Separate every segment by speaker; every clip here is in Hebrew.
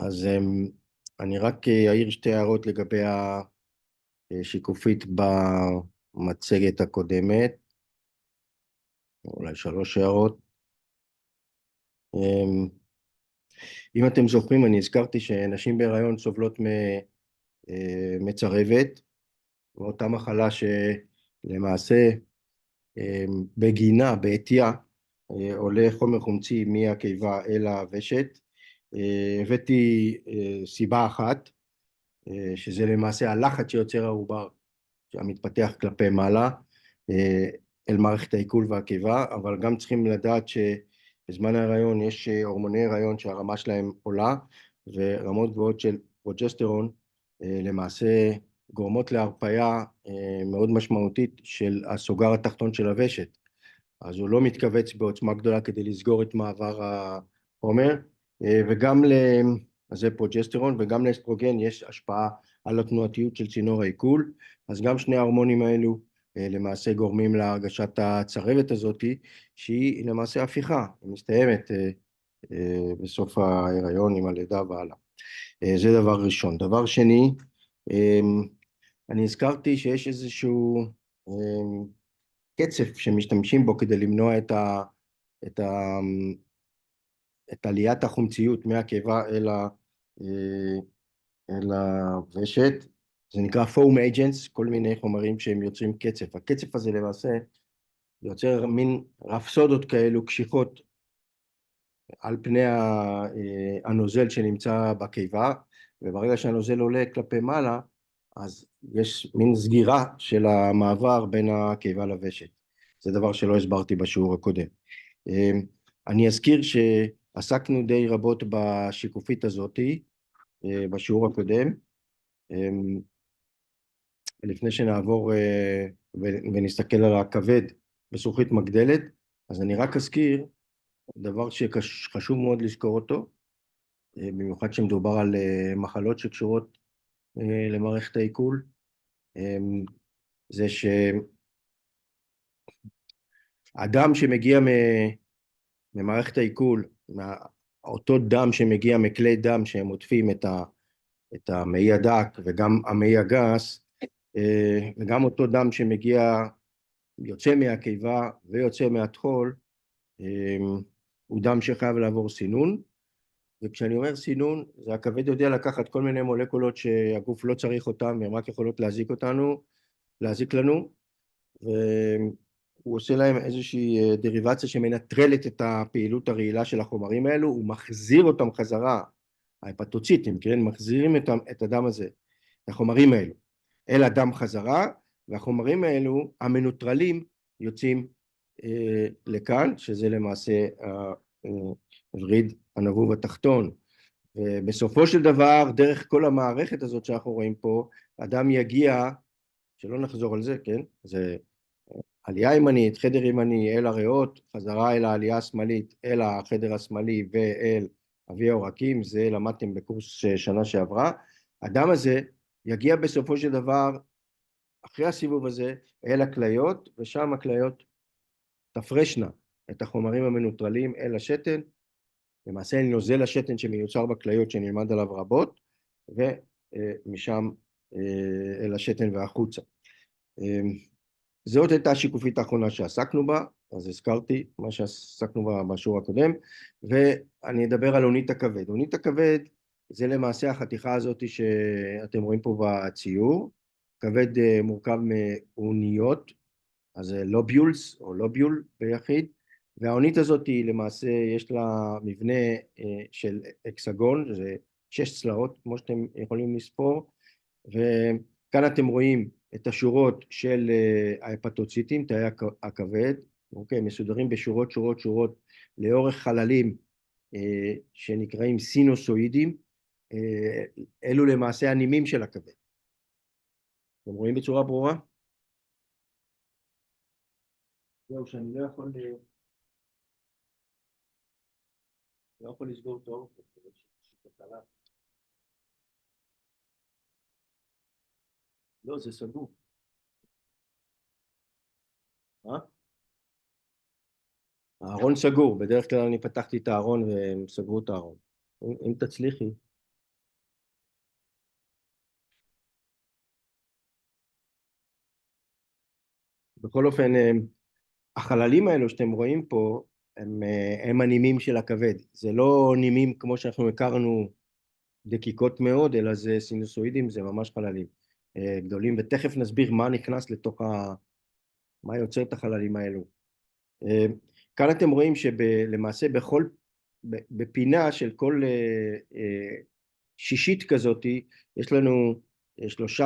Speaker 1: אז אני רק אעיר שתי הערות לגבי השיקופית במצגת הקודמת, אולי שלוש הערות. אם אתם זוכרים, אני הזכרתי שנשים בהיריון סובלות מצרבת, ואותה מחלה שלמעשה בגינה, בעטייה, עולה חומר חומצי מהקיבה אל הוושט. הבאתי סיבה אחת, שזה למעשה הלחץ שיוצר העובר המתפתח כלפי מעלה אל מערכת העיכול והקיבה, אבל גם צריכים לדעת שבזמן ההיריון יש הורמוני הריון שהרמה שלהם עולה, ורמות גבוהות של פרוג'סטרון למעשה גורמות להרפאיה מאוד משמעותית של הסוגר התחתון של הוושט, אז הוא לא מתכווץ בעוצמה גדולה כדי לסגור את מעבר החומר, וגם זה פרוג'סטרון, וגם לאסטרוגן יש השפעה על התנועתיות של צינור העיכול, אז גם שני ההורמונים האלו למעשה גורמים להרגשת הצרבת הזאת, שהיא למעשה הפיכה, היא מסתיימת בסוף ההיריון עם הלידה והלאה. זה דבר ראשון. דבר שני, אני הזכרתי שיש איזשהו קצף שמשתמשים בו כדי למנוע את עליית החומציות מהקיבה אל הוושט. זה נקרא foam agents, כל מיני חומרים שהם יוצרים קצף. הקצף הזה למעשה יוצר מין רפסודות כאלו קשיחות על פני הנוזל שנמצא בקיבה, וברגע שהנוזל עולה כלפי מעלה, אז יש מין סגירה של המעבר בין הקיבה לוושט. זה דבר שלא הסברתי בשיעור הקודם. אני אזכיר שעסקנו די רבות בשיקופית הזאת בשיעור הקודם, לפני שנעבור ונסתכל על הכבד בזכוכית מגדלת, אז אני רק אזכיר דבר שחשוב מאוד לזכור אותו, במיוחד שמדובר על מחלות שקשורות למערכת העיכול, זה שהדם שמגיע ממערכת העיכול, אותו דם שמגיע מכלי דם שהם עוטפים את המעי הדק וגם המעי הגס, וגם אותו דם שמגיע, יוצא מהקיבה ויוצא מהטחול, הוא דם שחייב לעבור סינון, וכשאני אומר סינון, זה הכבד יודע לקחת כל מיני מולקולות שהגוף לא צריך אותן, והן רק יכולות להזיק לנו, והוא עושה להם איזושהי דריבציה שמנטרלת את הפעילות הרעילה של החומרים האלו, הוא מחזיר אותם חזרה, ההפטוציטים, כן, מחזירים את הדם הזה, את החומרים האלו, אל הדם חזרה, והחומרים האלו, המנוטרלים, יוצאים לכאן, שזה למעשה הווריד הנבוב התחתון, ובסופו של דבר, דרך כל המערכת הזאת שאנחנו רואים פה, אדם יגיע, שלא נחזור על זה, כן, זה עלייה ימנית, חדר ימני אל הריאות, חזרה אל העלייה השמאלית, אל החדר השמאלי ואל אבי העורקים, זה למדתם בקורס שנה שעברה, הדם הזה יגיע בסופו של דבר, אחרי הסיבוב הזה, אל הכליות, ושם הכליות תפרשנה את החומרים המנוטרלים אל השתן, למעשה אל נוזל השתן שמיוצר בכליות שנלמד עליו רבות, ומשם אל השתן והחוצה. זאת הייתה השיקופית האחרונה שעסקנו בה, אז הזכרתי מה שעסקנו בה בשיעור הקודם, ואני אדבר על אונית הכבד. אונית הכבד זה למעשה החתיכה הזאת שאתם רואים פה בציור, כבד מורכב מאוניות, אז זה לוביולס או לוביול ביחיד, והאונית הזאת היא למעשה יש לה מבנה של אקסגון, זה 6 צלעות כמו שאתם יכולים לספור, וכאן אתם רואים את השורות של ההפטוציטים, תאי הכבד, אוקיי, מסודרים בשורות שורות לאורך חללים שנקראים סינוסואידים, אלו למעשה הנימים של הכבד. אתם רואים בצורה ברורה? זהו, שאני לא יכול לסגור טוב, לא, זה סגור. הארון סגור, בדרך כלל אני פתחתי את הארון והם סגרו את הארון. אם תצליחי. בכל אופן, החללים האלו שאתם רואים פה, הם הנימים של הכבד. זה לא נימים כמו שאנחנו הכרנו דקיקות מאוד, אלא זה סינוסואידים, זה ממש חללים גדולים, ותכף נסביר מה נכנס לתוך מה יוצר את החללים האלו. כאן אתם רואים שלמעשה בפינה של כל שישית כזאת, יש לנו 3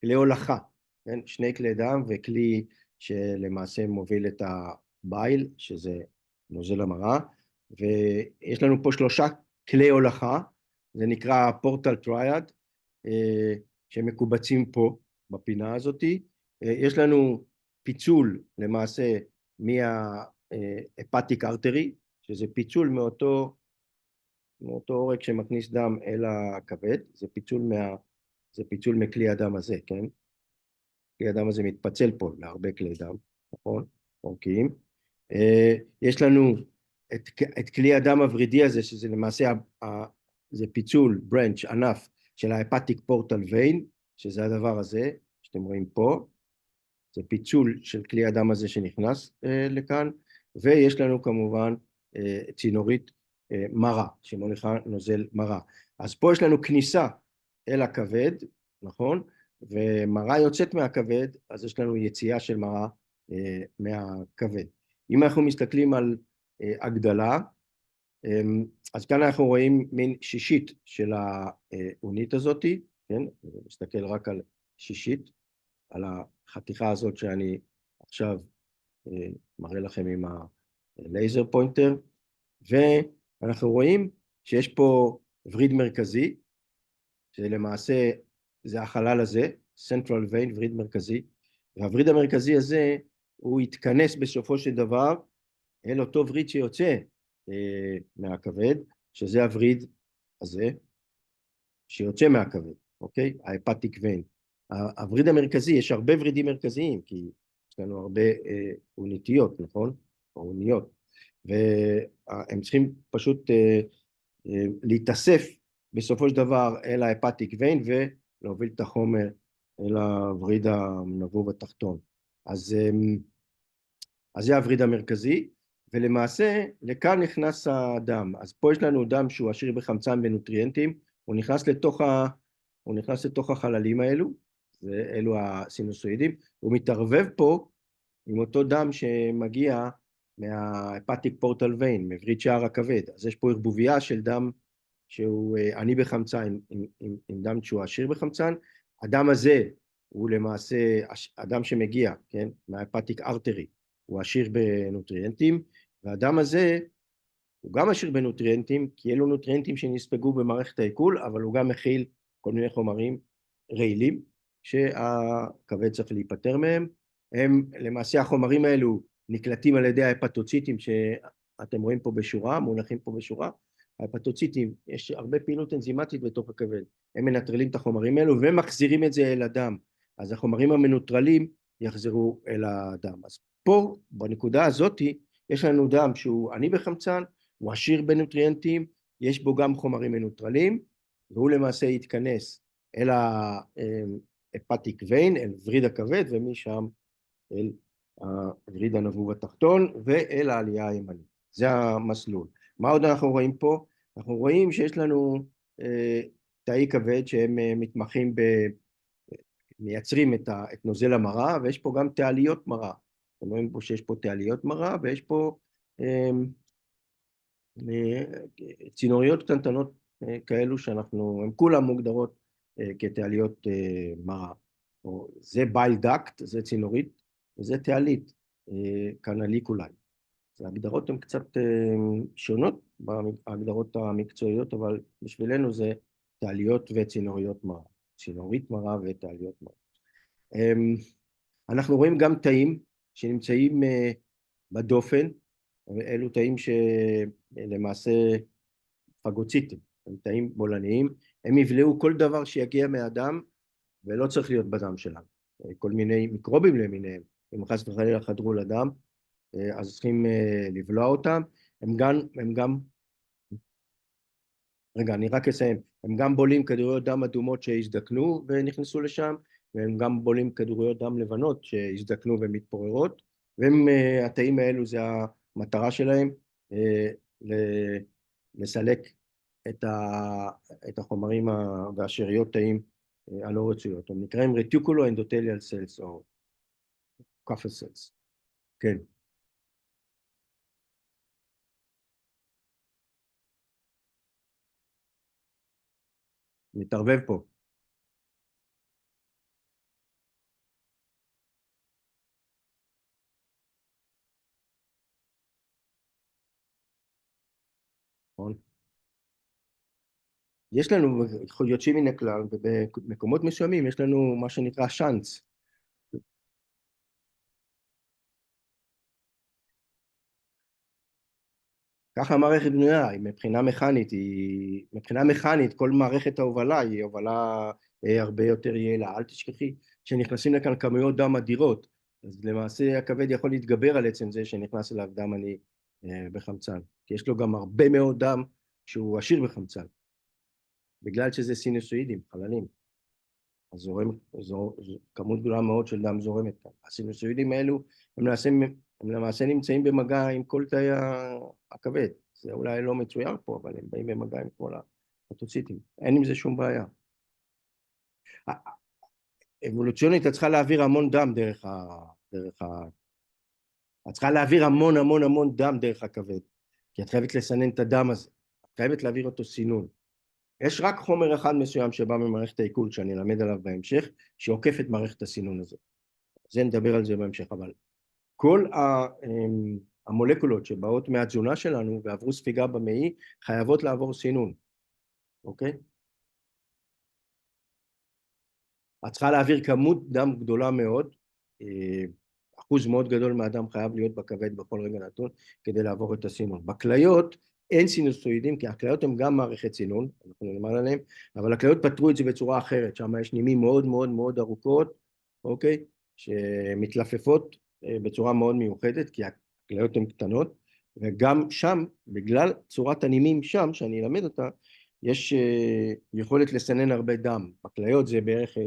Speaker 1: כלי הולכה, כן? 2 כלי דם וכלי שלמעשה מוביל את הבייל, שזה נוזל המרה, ויש לנו פה 3 כלי הולכה, זה נקרא פורטל טריאד, שמקובצים פה בפינה הזאת. יש לנו פיצול למעשה מההפטיק ארטרי, שזה פיצול מאותו עורק שמכניס דם אל הכבד, זה פיצול מכלי הדם הזה, כן? כלי הדם הזה מתפצל פה להרבה כלי דם, נכון? אורקיים. יש לנו את כלי הדם הוורידי הזה, שזה למעשה, זה פיצול, ברנץ', ענף, של ההפטיק פורטל ויין, שזה הדבר הזה, שאתם רואים פה, זה פיצול של כלי הדם הזה שנכנס לכאן, ויש לנו כמובן צינורית מרה, שמוליכה נוזל מרה. אז פה יש לנו כניסה אל הכבד, נכון? ומרה יוצאת מהכבד, אז יש לנו יציאה של מרה מהכבד. אם אנחנו מסתכלים על הגדלה, אז כאן אנחנו רואים מין שישית של האונית הזאת, כן? נסתכל רק על שישית, על החתיכה הזאת שאני עכשיו מראה לכם עם הלייזר פוינטר, ואנחנו רואים שיש פה וריד מרכזי, שלמעשה זה החלל הזה, Central Vein, וריד מרכזי, והווריד המרכזי הזה הוא יתכנס בסופו של דבר אל אותו וריד שיוצא מהכבד, שזה הווריד הזה שיוצא מהכבד, אוקיי? ההפטיק ויין. הווריד המרכזי, יש הרבה ורידים מרכזיים, כי יש לנו הרבה אוניתיות, נכון? או אוניות, והם צריכים פשוט להתאסף בסופו של דבר אל ההפטיק ויין ולהוביל את החומר אל הווריד הנבוב התחתון. אז זה הווריד המרכזי, ולמעשה לכאן נכנס הדם. אז פה יש לנו דם שהוא עשיר בחמצן ונוטריאנטים, הוא נכנס לתוך החללים האלו, אלו הסינוסואידים, הוא מתערבב פה עם אותו דם שמגיע מההפטיק פורטל ויין, מווריד שער הכבד. אז יש פה ערבוביה של דם שהוא עני בחמצן עם דם שהוא עשיר בחמצן. הדם הזה הוא למעשה הדם שמגיע, כן, מההפטיק ארטרי, הוא עשיר בנוטריאנטים, והדם הזה הוא גם עשיר בנוטריאנטים, כי אלו נוטריאנטים שנספגו במערכת העיכול, אבל הוא גם מכיל כל מיני חומרים רעילים, שהכבד צריך להיפטר מהם. הם, למעשה החומרים האלו נקלטים על ידי ההפטוציטים שאתם רואים פה בשורה, מונחים פה בשורה. ההפטוציטים, יש הרבה פעילות אנזימטית בתוך הכבד, הם מנטרלים את החומרים האלו ומחזירים את זה אל הדם, אז החומרים המנוטרלים יחזרו אל הדם. אז פה, בנקודה הזאת, יש לנו דם שהוא עני בחמצן, הוא עשיר בנוטריאנטים, יש בו גם חומרים מנוטרלים, והוא למעשה יתכנס אל ההפטיק ויין, אל וריד הכבד, ומשם אל הווריד הנבוב התחתון, ואל העלייה הימנית. זה המסלול. מה עוד אנחנו רואים פה? אנחנו רואים שיש לנו תאי כבד שהם מתמחים מייצרים את נוזל המרה, ויש פה גם תעליות מרה. אתם רואים פה שיש פה תעליות מרה, ויש פה צינוריות קטנטנות כאלו שאנחנו, הן כולן מוגדרות כתעליות מרה. זה בייל דקט, זה צינורית, וזה תעלית, קנליקולאי. ההגדרות הן קצת שונות בהגדרות המקצועיות, אבל בשבילנו זה תעליות וצינוריות מרה. צינורית מרה ותעליות מרה. אנחנו רואים גם תאים שנמצאים בדופן, אלו תאים שלמעשה פגוציטים, הם תאים בולניים, הם יבלעו כל דבר שיגיע מהדם ולא צריך להיות בדם שלנו. כל מיני מיקרובים למיניהם, אם חס וחלילה חדרו לדם, אז צריכים לבלוע אותם. הם גם, רגע, אני רק אסיים, הם גם בולים כדוריות דם אדומות שהזדקנו ונכנסו לשם, והם גם בולעים כדוריות דם לבנות שהזדקנו ומתפוררות, והתאים האלו זה המטרה שלהם, לסלק את החומרים והשאריות תאים הלא רצויות. הם נקראים רטיקולו אנדותליאל סלס או קאפל סלס. כן. מתערבב פה. נכון? יש לנו יוצאים מן הכלל, ובמקומות מסוימים יש לנו מה שנקרא שאנץ. ככה המערכת בנויה, היא מבחינה מכנית, מבחינה מכנית כל מערכת ההובלה היא הובלה הרבה יותר יעילה. אל תשכחי שנכנסים לכאן כמויות דם אדירות, אז למעשה הכבד יכול להתגבר על עצם זה שנכנס אליו דם עני בחמצן, כי יש לו גם הרבה מאוד דם שהוא עשיר בחמצן, בגלל שזה סינוסואידים, חללים. אז כמות גדולה מאוד של דם זורמת כאן. הסינוסואידים האלו הם למעשה נמצאים במגע עם כל תאי הכבד. זה אולי לא מצויר פה, אבל הם באים במגע עם כל הפטוציטים. אין עם זה שום בעיה. אבולוציונית, את צריכה להעביר המון דם את צריכה להעביר המון המון המון דם דרך הכבד, כי את חייבת לסנן את הדם הזה. את חייבת להעביר אותו סינון. יש רק חומר אחד מסוים שבא ממערכת העיכול, שאני אלמד עליו בהמשך, שעוקף את מערכת הסינון הזה. זה נדבר על זה בהמשך, אבל כל המולקולות שבאות מהתזונה שלנו ועברו ספיגה במעי, חייבות לעבור סינון, אוקיי? את צריכה להעביר כמות דם גדולה מאוד, אחוז מאוד גדול מהדם חייב להיות בכבד בכל רגע נתון, כדי לעבור את הסינון. בכליות אין סינוסואידים, כי הכליות הן גם מערכת סינון, אנחנו נלמד עליהן, אבל הכליות פתרו את זה בצורה אחרת, שם יש נימים מאוד מאוד מאוד ארוכות, אוקיי? שמתלפפות בצורה מאוד מיוחדת, כי הכליות הן קטנות, וגם שם, בגלל צורת הנימים שם, שאני אלמד אותה, יש יכולת לסנן הרבה דם. בכליות זה בערך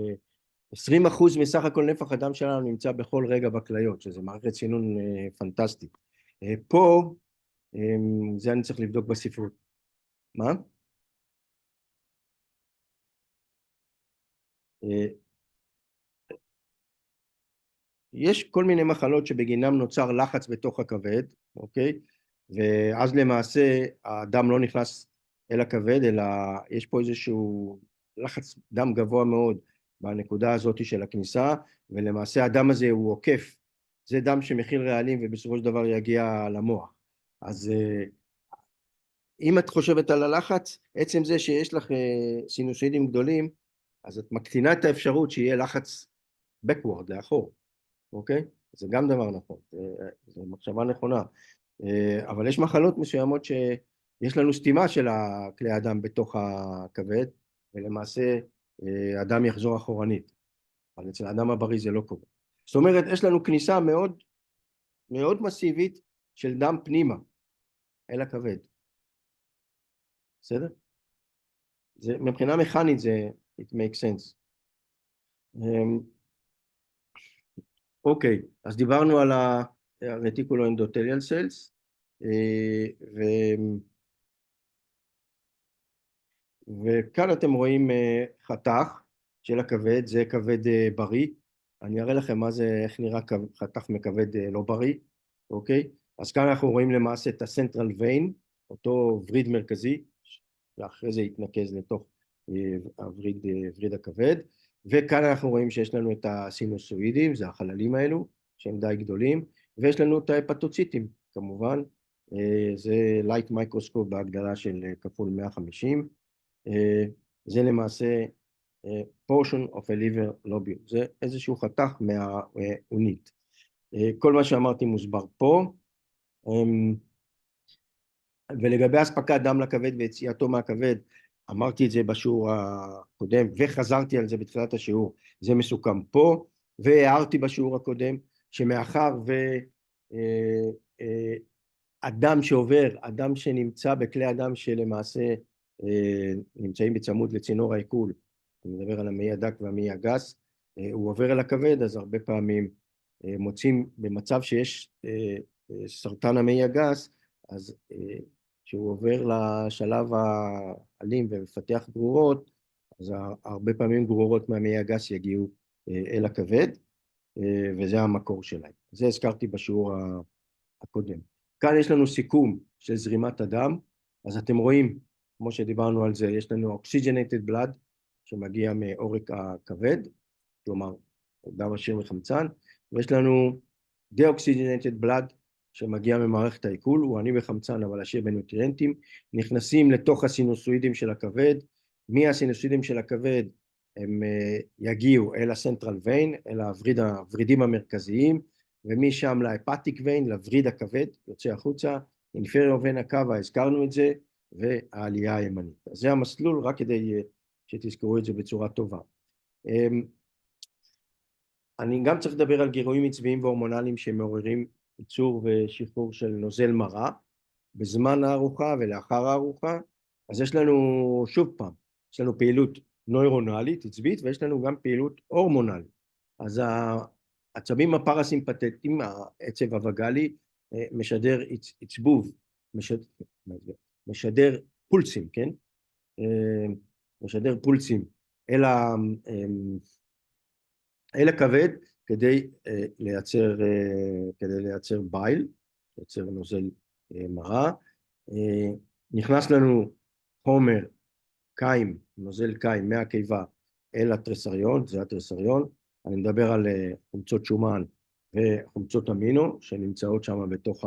Speaker 1: 20% מסך הכל נפח הדם שלנו נמצא בכל רגע בכליות, שזה מערכת סינון פנטסטית. פה, זה אני צריך לבדוק בספרות. מה? יש כל מיני מחלות שבגינם נוצר לחץ בתוך הכבד, אוקיי? ואז למעשה הדם לא נכנס אל הכבד, אלא יש פה איזשהו לחץ דם גבוה מאוד בנקודה הזאת של הכניסה, ולמעשה הדם הזה הוא עוקף, זה דם שמכיל רעלים ובסופו של דבר יגיע למוח. אז אם את חושבת על הלחץ, עצם זה שיש לך סינוסואידים גדולים, אז את מקטינה את האפשרות שיהיה לחץ backward, לאחור, אוקיי? זה גם דבר נכון, זו מחשבה נכונה. אבל יש מחלות מסוימות שיש לנו סתימה של כלי הדם בתוך הכבד, ולמעשה הדם יחזור אחורנית. אבל אצל האדם הבריא זה לא קורה. זאת אומרת, יש לנו כניסה מאוד, מאוד מסיבית של דם פנימה אל הכבד. בסדר? זה, מבחינה מכנית זה, it makes sense. אוקיי, אז דיברנו על הרטיקולו אנדותליאל סלס, וכאן אתם רואים חתך של הכבד, זה כבד בריא. אני אראה לכם מה זה, איך נראה חתך מכבד לא בריא, אוקיי? אז כאן אנחנו רואים למעשה את הסנטרל ויין, אותו וריד מרכזי, ואחרי זה יתנקז לתוך וריד הכבד, וכאן אנחנו רואים שיש לנו את הסינוסואידים, זה החללים האלו, שהם די גדולים, ויש לנו את ההפטוציטים, כמובן, זה לייט מייקרוסקופ בהגדלה של כפול 150, זה למעשה portion of a liver lobule, זה איזשהו חתך מהאונית. כל מה שאמרתי מוסבר פה, ולגבי אספקת דם לכבד ויציאתו מהכבד, אמרתי את זה בשיעור הקודם, וחזרתי על זה בתחילת השיעור, זה מסוכם פה, והערתי בשיעור הקודם, שמאחר אדם שעובר, אדם שנמצא בכלי הדם שלמעשה נמצאים בצמוד לצינור העיכול, אני מדבר על המעי הדק והמעי הגס, הוא עובר אל הכבד, אז הרבה פעמים מוצאים במצב שיש סרטן המעי הגס, אז כשהוא עובר לשלב האלים ומפתח גרורות, אז הרבה פעמים גרורות מהמעי הגס יגיעו אל הכבד, וזה המקור שלהם. זה הזכרתי בשיעור הקודם. כאן יש לנו סיכום של זרימת הדם, אז אתם רואים, כמו שדיברנו על זה, יש לנו oxygenated blood שמגיע מעורק הכבד, כלומר דם עשיר בחמצן, ויש לנו deoxygenated blood שמגיע ממערכת העיכול, הוא עני בחמצן אבל עשיר בנוטריאנטים, נכנסים לתוך הסינוסואידים של הכבד, מהסינוסואידים של הכבד הם יגיעו אל הסנטרל ויין, אל הוורידים המרכזיים, ומשם להפטיק ויין, לווריד הכבד, יוצא החוצה, אינפריור ונה קאבה, הזכרנו את זה, והעלייה הימנית. אז זה המסלול, רק כדי שתזכרו את זה בצורה טובה. אני גם צריך לדבר על גירויים עצביים והורמונליים שמעוררים ייצור ושחרור של נוזל מרה, בזמן הארוחה ולאחר הארוחה. אז יש לנו, שוב פעם, יש לנו פעילות נוירונלית, עצבית, ויש לנו גם פעילות הורמונלית. אז העצבים הפרסימפטיים, העצב הווגלי, משדר עצבוב, משדר פולסים, כן? משדר פולסים אל הכבד כדי לייצר בייל, לייצר נוזל מרה. נכנס לנו חומר קיים, נוזל קיים מהקיבה אל הטרסריון, זה הטרסריון. אני מדבר על חומצות שומן וחומצות אמינו שנמצאות שם בתוך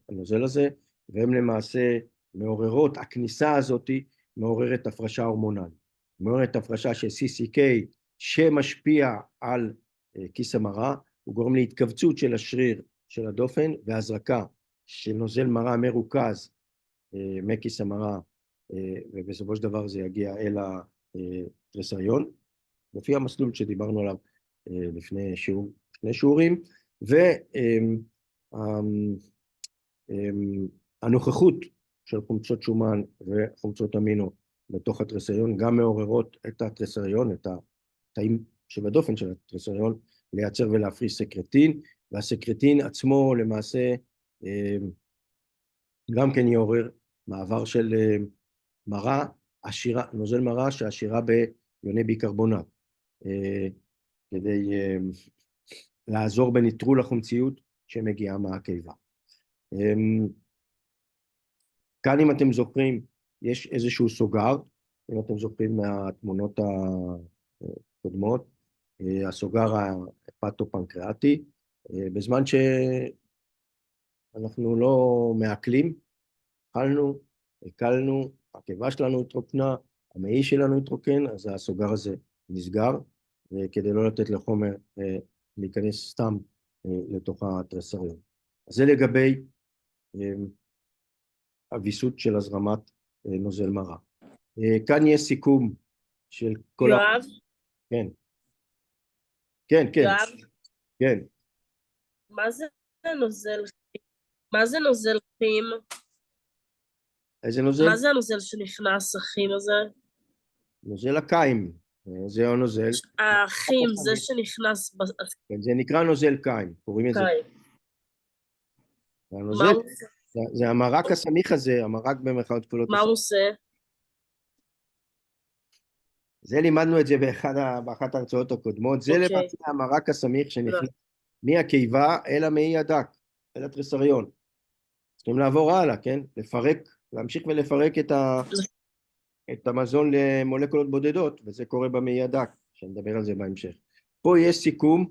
Speaker 1: הנוזל הזה, והן למעשה מעוררות, הכניסה הזאת מעוררת הפרשה הורמונלית, מעוררת הפרשה של CCK שמשפיע על כיס המרה, הוא גורם להתכווצות של השריר של הדופן והזרקה של נוזל מרה מרוכז מכיס המרה, ובסופו של דבר זה יגיע אל הטרסריון, לפי המסלול שדיברנו עליו לפני שיעורים, והנוכחות של חומצות שומן וחומצות אמינו בתוך הטרסריון גם מעוררות את הטרסריון, את התאים שבדופן של הטרסריון, לייצר ולהפריש סקרטין, והסקרטין עצמו למעשה גם כן יעורר מעבר של מרה, נוזל מרה שעשירה ביוני ביקרבונט, כדי לעזור בניטרול החומציות שמגיעה מהקיבה. כאן אם אתם זוכרים, יש איזשהו סוגר, אם אתם זוכרים מהתמונות הקודמות, הסוגר ההפטו-פנקריאטי, בזמן שאנחנו לא מעכלים, אכלנו, הקלנו, הקיבה שלנו התרוקנה, המעי שלנו התרוקן, אז הסוגר הזה נסגר, כדי לא לתת לחומר להיכנס סתם לתוך הטרסריון. אז זה לגבי הוויסות של הזרמת נוזל מרה. כאן יש סיכום של כל
Speaker 2: יואב?
Speaker 1: כן. כן, כן.
Speaker 2: יואב?
Speaker 1: כן.
Speaker 2: מה זה נוזל? מה זה נוזל חים?
Speaker 1: איזה נוזל?
Speaker 2: מה זה הנוזל שנכנס, החים הזה?
Speaker 1: נוזל הקיים. זה הנוזל.
Speaker 2: החים, זה שנכנס
Speaker 1: כן, זה נקרא נוזל קיים, קוראים לזה.
Speaker 2: מה
Speaker 1: הנוזל,
Speaker 2: הוא עושה?
Speaker 1: זה המרק הסמיך הזה, המרק במרכאות כפולות.
Speaker 2: מה הוא עושה?
Speaker 1: זה לימדנו את זה באחת ההרצאות הקודמות, זה למעשה המרק הסמיך שנכנס מהקיבה אל המעי הדק, אל הטרסריון. צריכים לעבור הלאה, כן? להמשיך ולפרק את המזון למולקולות בודדות, וזה קורה במעי הדק, שנדבר על זה בהמשך. פה יש סיכום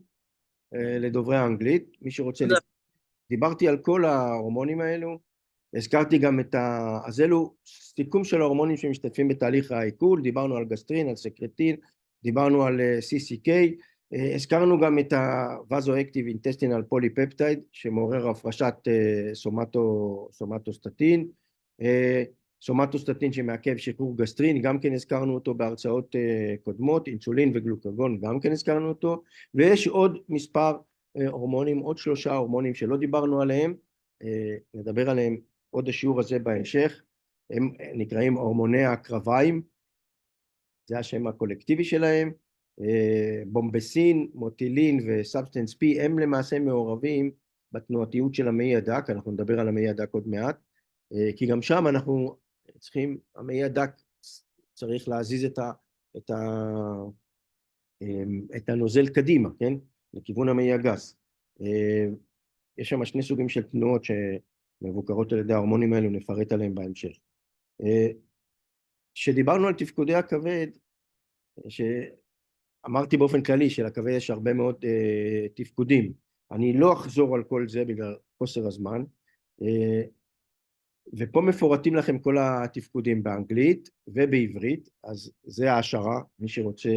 Speaker 1: לדוברי האנגלית, מי שרוצה דיברתי על כל ההורמונים האלו, הזכרתי גם אז אלו סיכום של ההורמונים שמשתתפים בתהליך העיכול, דיברנו על גסטרין, על סקרטין, דיברנו על CCK, הזכרנו גם את ה-Vasoactive Intestinal Polypeptide, שמעורר הפרשת סומטוסטטין, סומטוסטטין שמעכב שחרור גסטרין, גם כן הזכרנו אותו בהרצאות קודמות, אינסולין וגלוקגון, גם כן הזכרנו אותו, ויש עוד מספר הורמונים, עוד 3 הורמונים שלא דיברנו עליהם, נדבר עליהם עוד השיעור הזה בהמשך, הם נקראים הורמוני הקרביים, זה השם הקולקטיבי שלהם, בומבסין, מוטילין וסאבסטנס P הם למעשה מעורבים בתנועתיות של המעי הדק, אנחנו נדבר על המעי הדק עוד מעט, כי גם שם אנחנו צריכים, המעי הדק צריך להזיז את הנוזל קדימה, כן? לכיוון המעי הגס. יש שם שני סוגים של תנועות שמבוקרות על ידי ההורמונים האלו, נפרט עליהם בהמשך. כשדיברנו על תפקודי הכבד, אמרתי באופן כללי שלכבד יש הרבה מאוד תפקודים. אני לא אחזור על כל זה בגלל חוסר הזמן, ופה מפורטים לכם כל התפקודים באנגלית ובעברית, אז זה ההשערה, מי שרוצה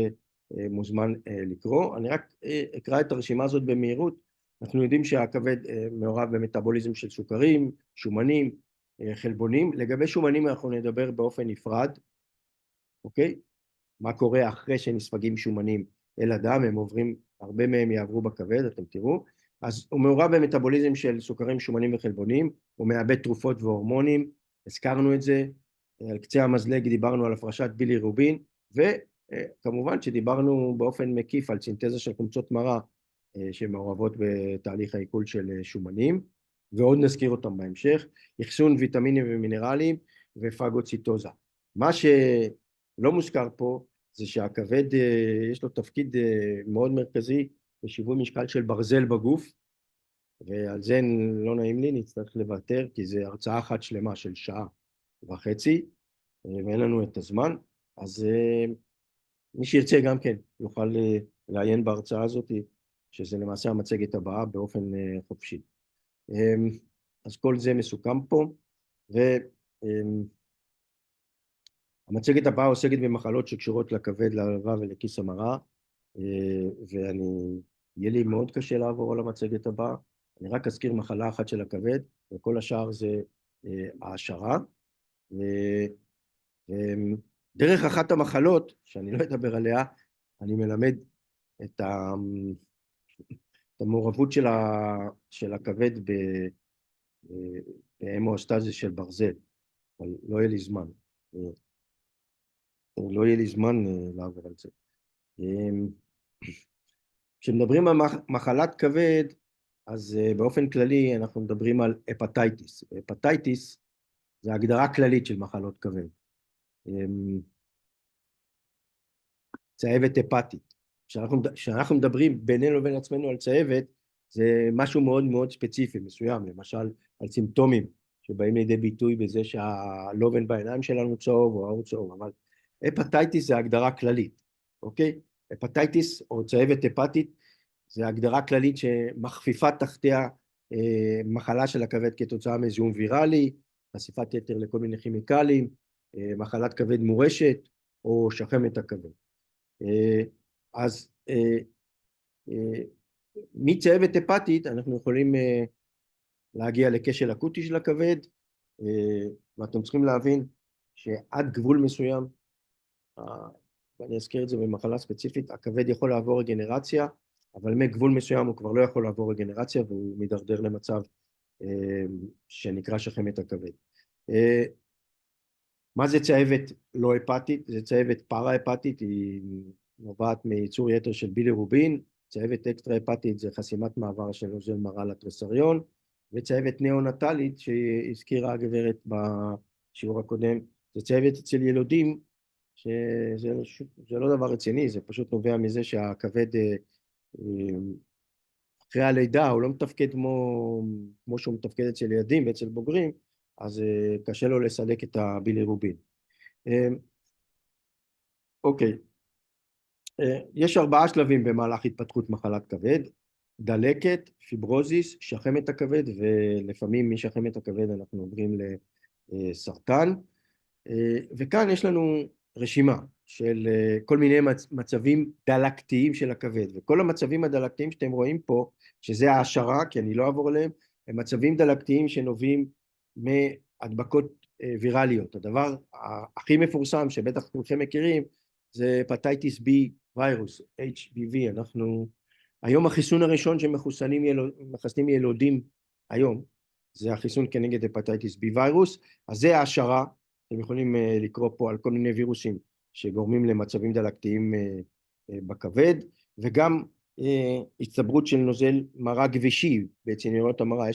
Speaker 1: מוזמן לקרוא. אני רק אקרא את הרשימה הזאת במהירות. אנחנו יודעים שהכבד מעורב במטאבוליזם של סוכרים, שומנים, חלבונים. לגבי שומנים אנחנו נדבר באופן נפרד, אוקיי? מה קורה אחרי שנספגים שומנים אל הדם, הם עוברים, הרבה מהם יעברו בכבד, אתם תראו. אז הוא מעורב במטאבוליזם של סוכרים, שומנים וחלבונים, הוא מאבד תרופות והורמונים, הזכרנו את זה, על קצה המזלג דיברנו על הפרשת בילירובין, וכמובן שדיברנו באופן מקיף על סינתזה של חומצות מרה, שמעורבות בתהליך העיכול של שומנים, ועוד נזכיר אותם בהמשך, אחסון ויטמינים ומינרלים ופגוציטוזה. מה שלא מוזכר פה, זה שהכבד יש לו תפקיד מאוד מרכזי בשיווי משקל של ברזל בגוף, ועל זה לא נעים לי, נצטרך לוותר, כי זה הרצאה אחת שלמה של שעה וחצי, ואין לנו את הזמן, אז מי שירצה גם כן יוכל לעיין בהרצאה הזאת, שזה למעשה המצגת הבאה באופן חופשי. אז כל זה מסוכם פה, המצגת הבאה עוסקת במחלות שקשורות לכבד, ללבלב ולכיס המרה, יהיה לי מאוד קשה לעבור על המצגת הבאה, אני רק אזכיר מחלה אחת של הכבד, וכל השאר זה העשרה. דרך אחת המחלות, שאני לא אדבר עליה, אני מלמד את המעורבות של הכבד בהמואוסטזיס של ברזל, אבל לא יהיה לי זמן. לא יהיה לי זמן לעבור על זה. כשמדברים על מחלת כבד, אז באופן כללי אנחנו מדברים על הפטייטיס. הפטייטיס זה הגדרה כללית של מחלות כבד. צהבת הפטית. כשאנחנו מדברים בינינו לבין עצמנו על צהבת, זה משהו מאוד מאוד ספציפי, מסוים, למשל על סימפטומים שבאים לידי ביטוי בזה שהלובן בעיניים שלנו צהוב או העור צהוב, אבל הפטייטיס זה הגדרה כללית, אוקיי? הפטייטיס או צהבת הפטית זה הגדרה כללית שמכפיפה תחתיה מחלה של הכבד כתוצאה מזיהום ויראלי, חשיפת יתר לכל מיני כימיקלים, מחלת כבד מורשת או שחמת הכבד. אז מצהבת הפטית אנחנו יכולים להגיע לכשל אקוטי של הכבד, ואתם צריכים להבין שעד גבול מסוים, ואני אזכיר את זה במחלה ספציפית, הכבד יכול לעבור רגנרציה, אבל מגבול מסוים הוא כבר לא יכול לעבור רגנרציה, והוא מדרדר למצב שנקרא שחמת הכבד. מה זה צהבת לא הפטית? זה צהבת פרה-הפטית, היא נובעת מייצור יתר של בילירובין, צהבת אקסטרה-הפטית זה חסימת מעבר של נוזל מרה לתריסריון, וצהבת ניאונטלית שהזכירה הגברת בשיעור הקודם, זה צהבת אצל ילודים, שזה לא דבר רציני, זה פשוט נובע מזה שהכבד אחרי הלידה הוא לא מתפקד כמו שהוא מתפקד אצל ילדים ואצל בוגרים, אז קשה לו לסלק את הבילירובין. אוקיי, יש 4 שלבים במהלך התפתחות מחלת כבד, דלקת, פיברוזיס, שחמת הכבד, ולפעמים משחמת הכבד אנחנו עוברים לסרטן, וכאן יש לנו רשימה של כל מיני מצבים דלקתיים של הכבד, וכל המצבים הדלקתיים שאתם רואים פה, שזה ההשערה, כי אני לא אעבור עליהם, הם מצבים דלקתיים שנובעים מהדבקות ויראליות. הדבר הכי מפורסם שבטח כולכם מכירים, זה הפטייטיס B וירוס, HBV. אנחנו, היום החיסון הראשון שמחסנים ילודים היום, זה החיסון כנגד הפטייטיס B וירוס, אז זה ההשערה, אתם יכולים לקרוא פה על כל מיני וירוסים שגורמים למצבים דלקתיים בכבד, וגם הצטברות של נוזל מרה גבישי בצינורות המרה.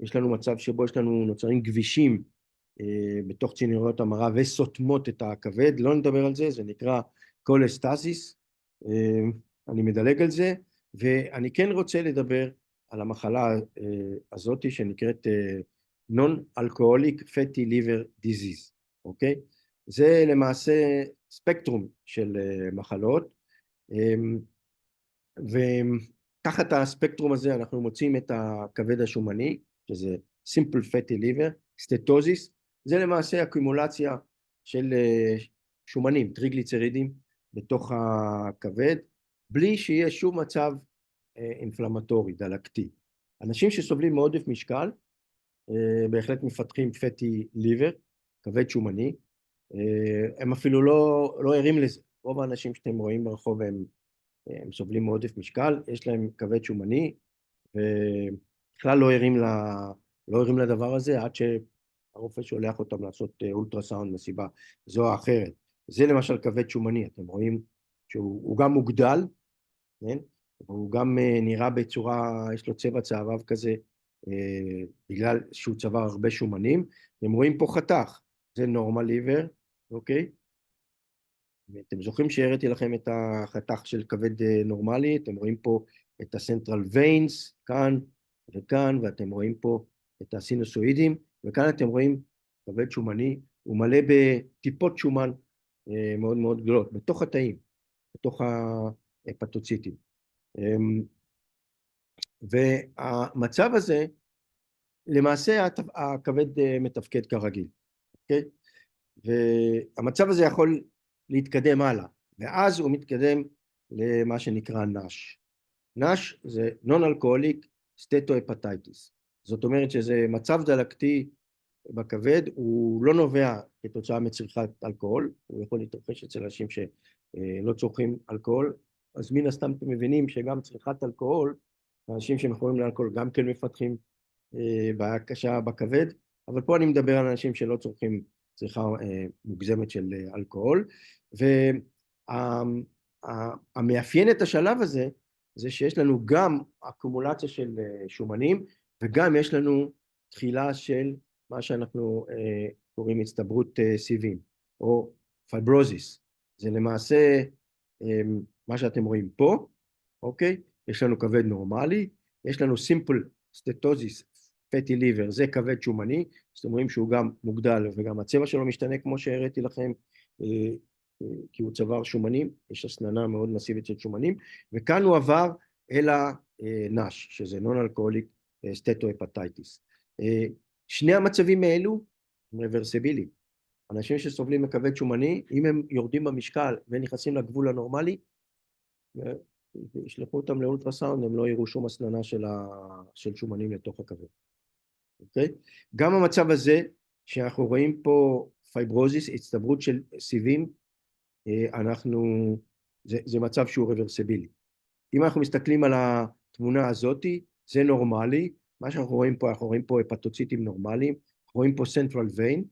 Speaker 1: יש לנו מצב שבו יש לנו נוצרים גבישים בתוך צינורות המרה וסותמות את הכבד, לא נדבר על זה, זה נקרא קולסטזיס, אני מדלג על זה, ואני כן רוצה לדבר על המחלה הזאת שנקראת Non-Alcoholic Fatty Liver Disease, אוקיי? זה למעשה ספקטרום של מחלות, ותחת הספקטרום הזה אנחנו מוצאים את הכבד השומני, שזה Simple Fatty Liver, סטטוזיס, זה למעשה אקומולציה של שומנים, טריגליצרידים, בתוך הכבד, בלי שיהיה שום מצב אינפלמטורי, דלקתי. אנשים שסובלים מעודף משקל, בהחלט מפתחים פטי ליבר, כבד שומני, הם אפילו לא ערים לזה. רוב האנשים שאתם רואים ברחוב הם סובלים מעודף משקל, יש להם כבד שומני, ובכלל לא ערים לדבר הזה, עד שהרופא שולח אותם לעשות אולטרסאונד מסיבה זו או אחרת. זה למשל כבד שומני, אתם רואים שהוא גם מוגדל, כן? הוא גם נראה בצורה, יש לו צבע צהבהב כזה, בגלל שהוא צבר הרבה שומנים. אתם רואים פה חתך, זה נורמל ליבר, אוקיי? אתם זוכרים שהראיתי לכם את החתך של כבד נורמלי, אתם רואים פה את הסנטרל ויינס, כאן וכאן, ואתם רואים פה את הסינוסואידים, וכאן אתם רואים כבד שומני, הוא מלא בטיפות שומן מאוד מאוד גדולות, בתוך התאים, בתוך ההפטוציטים. והמצב הזה, למעשה הכבד מתפקד כרגיל, אוקיי? והמצב הזה יכול להתקדם הלאה, ואז הוא מתקדם למה שנקרא נאש. נאש זה Non-Alcoholic Steatohepatitis. זאת אומרת שזה מצב דלקתי בכבד, הוא לא נובע כתוצאה מצריכת אלכוהול, הוא יכול להתרחש אצל אנשים שלא צורכים אלכוהול, אז מן הסתם אתם מבינים שגם צריכת אלכוהול, אנשים שמכורים לאלכוהול גם כן מפתחים בעיה קשה בכבד, אבל פה אני מדבר על אנשים שלא צורכים צריכה מוגזמת של אלכוהול, והמאפיין את השלב הזה, זה שיש לנו גם אקומולציה של שומנים, וגם יש לנו תחילה של מה שאנחנו קוראים הצטברות סיבים, או פיברוזיס. זה למעשה מה שאתם רואים פה, אוקיי? יש לנו כבד נורמלי, יש לנו simple steatosis fatty liver, זה כבד שומני, זאת אומרים שהוא גם מוגדל וגם הצבע שלו משתנה כמו שהראיתי לכם, כי הוא צבר שומנים, יש הסננה מאוד מסיבית של שומנים, וכאן הוא עבר אל הנאש, שזה Non-Alcoholic Steatohepatitis. שני המצבים האלו הם רוורסיביליים. אנשים שסובלים מכבד שומני, אם הם יורדים במשקל ונכנסים לגבול הנורמלי, ישלחו אותם לאולטרסאונד, הם לא יראו שום הסננה של שומנים לתוך הכבד. אוקיי? גם המצב הזה, שאנחנו רואים פה פייברוזיס, הצטברות של סיבים, זה מצב שהוא רוורסיבילי. אם אנחנו מסתכלים על התמונה הזאת, זה נורמלי, מה שאנחנו רואים פה, אנחנו רואים פה הפטוציטים נורמליים, אנחנו רואים פה סנטרל ויין,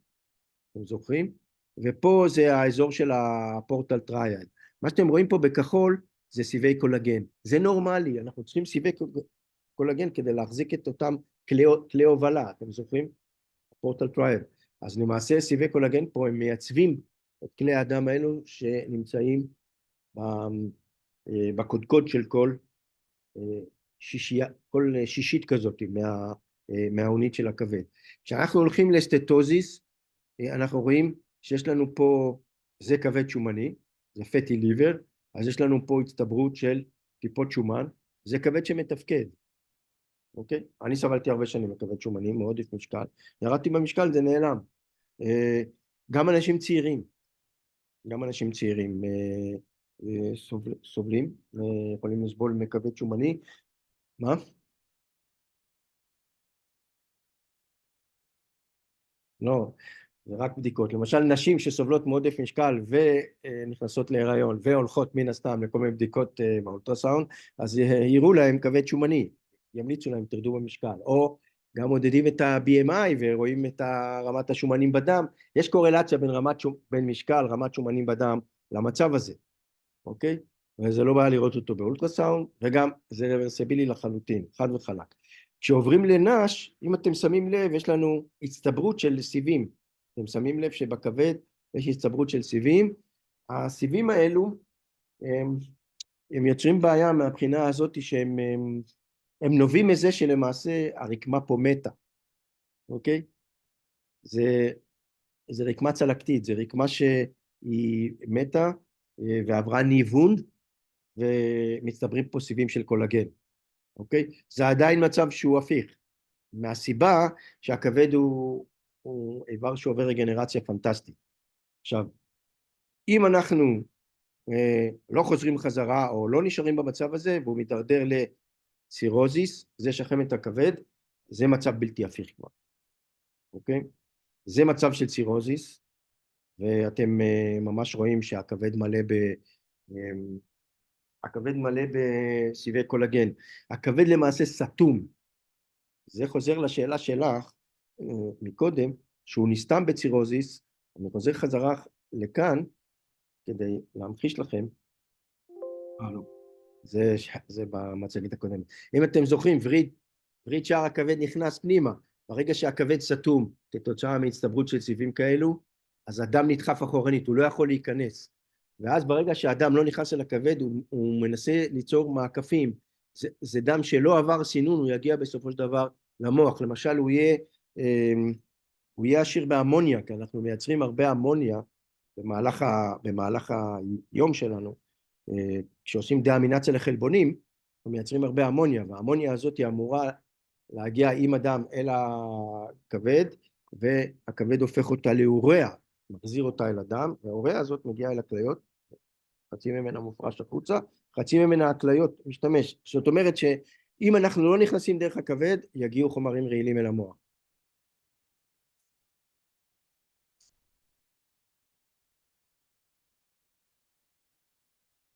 Speaker 1: אתם זוכרים? ופה זה האזור של הפורטל טרייד. מה שאתם רואים פה בכחול, זה סיבי קולגן. זה נורמלי, אנחנו צריכים סיבי קולגן כדי להחזיק את אותם כלי הובלה, אתם זוכרים? הפורטל טרייד. אז למעשה סיבי קולגן פה הם מייצבים את כלי האדם האלו שנמצאים בקודקוד של כל שישית כזאת מהאונית של הכבד. כשאנחנו הולכים לסטטוזיס, אנחנו רואים שיש לנו פה, זה כבד שומני, זה פטי ליבר, אז יש לנו פה הצטברות של טיפות שומן, זה כבד שמתפקד, אוקיי? אני סבלתי הרבה שנים בכבד שומני, מעודף משקל, ירדתי במשקל, זה נעלם. גם אנשים צעירים סובלים, יכולים לסבול מכבד שומני. מה? לא, זה רק בדיקות. למשל, נשים שסובלות מעודף משקל ונכנסות להיריון והולכות מן הסתם לכל מיני בדיקות באולטרסאונד, אז יראו להם כבד שומני, ימליצו להם, תרדו במשקל. או גם מודדים את ה-BMI ורואים את רמת השומנים בדם. יש קורלציה בין משקל, רמת שומנים בדם, למצב הזה. אוקיי? וזה לא בעיה לראות אותו באולטרסאונד, וגם זה רוורסבילי לחלוטין, חד וחלק. כשעוברים לנש, אם אתם שמים לב, יש לנו הצטברות של סיבים. אתם שמים לב שבכבד יש הצטברות של סיבים. הסיבים האלו, הם יוצרים בעיה מהבחינה הזאת הם נובעים מזה שלמעשה הרקמה פה מתה, אוקיי? זה רקמה צלקתית, זה רקמה שהיא מתה ועברה ניוון, ומצטברים פה סיבים של קולגן, אוקיי? זה עדיין מצב שהוא הפיך, מהסיבה שהכבד הוא איבר שעובר רגנרציה פנטסטית. עכשיו, אם אנחנו לא חוזרים חזרה או לא נשארים במצב הזה, והוא מתדרדר לסירוזיס, זה שחמת הכבד, זה מצב בלתי הפיך כבר, אוקיי? זה מצב של סירוזיס, ואתם ממש רואים שהכבד מלא בסיבי קולגן. הכבד למעשה סתום. זה חוזר לשאלה שלך מקודם, שהוא נסתם בצירוזיס. אני חוזר חזרה לכאן כדי להמחיש לכם. זה במצגת הקודמת. אם אתם זוכרים, וריד שער הכבד נכנס פנימה. ברגע שהכבד סתום כתוצאה מהצטברות של סיבים כאלו, אז הדם נדחף אחורנית, הוא לא יכול להיכנס. ואז ברגע שהדם לא נכנס אל הכבד, הוא מנסה ליצור מעקפים. זה דם שלא עבר סינון, הוא יגיע בסופו של דבר למוח. למשל, הוא יהיה עשיר באמוניה, כי אנחנו מייצרים הרבה אמוניה במהלך היום שלנו. כשעושים דה-אמינציה לחלבונים, אנחנו מייצרים הרבה אמוניה, והאמוניה הזאת היא אמורה להגיע עם הדם אל הכבד, והכבד הופך אותה לאוריה, מחזיר אותה אל הדם, והאוריה הזאת מגיעה אל הכליות, חצי ממנה מופרש החוצה, חצי ממנה הכליות משתמש. זאת אומרת שאם אנחנו לא נכנסים דרך הכבד, יגיעו חומרים רעילים אל המוח.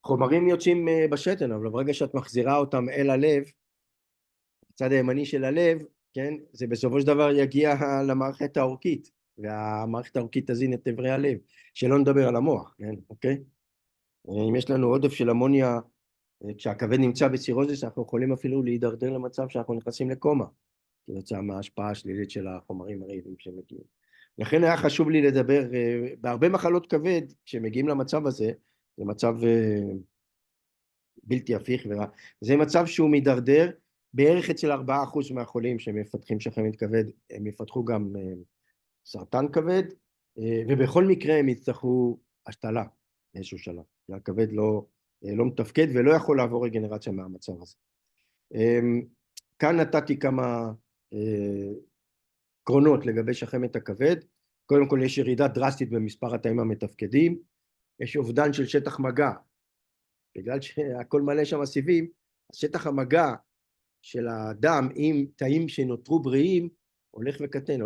Speaker 1: חומרים יוצאים בשתן, אבל ברגע שאת מחזירה אותם אל הלב, הצד הימני של הלב, כן, זה בסופו של דבר יגיע למערכת העורקית, והמערכת העורקית תזין את איברי הלב, שלא נדבר על המוח, כן, אוקיי? אם יש לנו עודף של אמוניה, כשהכבד נמצא בסירוזיס, אנחנו יכולים אפילו להידרדר למצב שאנחנו נכנסים לקומה, כתוצאה מההשפעה השלילית של החומרים הרעילים שמגיעים. לכן היה חשוב לי לדבר, בהרבה מחלות כבד, כשמגיעים למצב הזה, זה מצב בלתי הפיך, וזה מצב שהוא מידרדר, בערך אצל 4% מהחולים שמפתחים שחמת כבד, הם יפתחו גם סרטן כבד, ובכל מקרה הם יצטרכו השתלה באיזשהו שלב, כי הכבד לא מתפקד ולא יכול לעבור רגנרציה מהמצב הזה. כאן נתתי כמה קרונות לגבי שחמת הכבד. קודם כל יש ירידה דרסטית במספר התאים המתפקדים, יש אובדן של שטח מגע, בגלל שהכל מלא שם סיבים, אז שטח המגע של הדם עם תאים שנותרו בריאים הולך וקטן,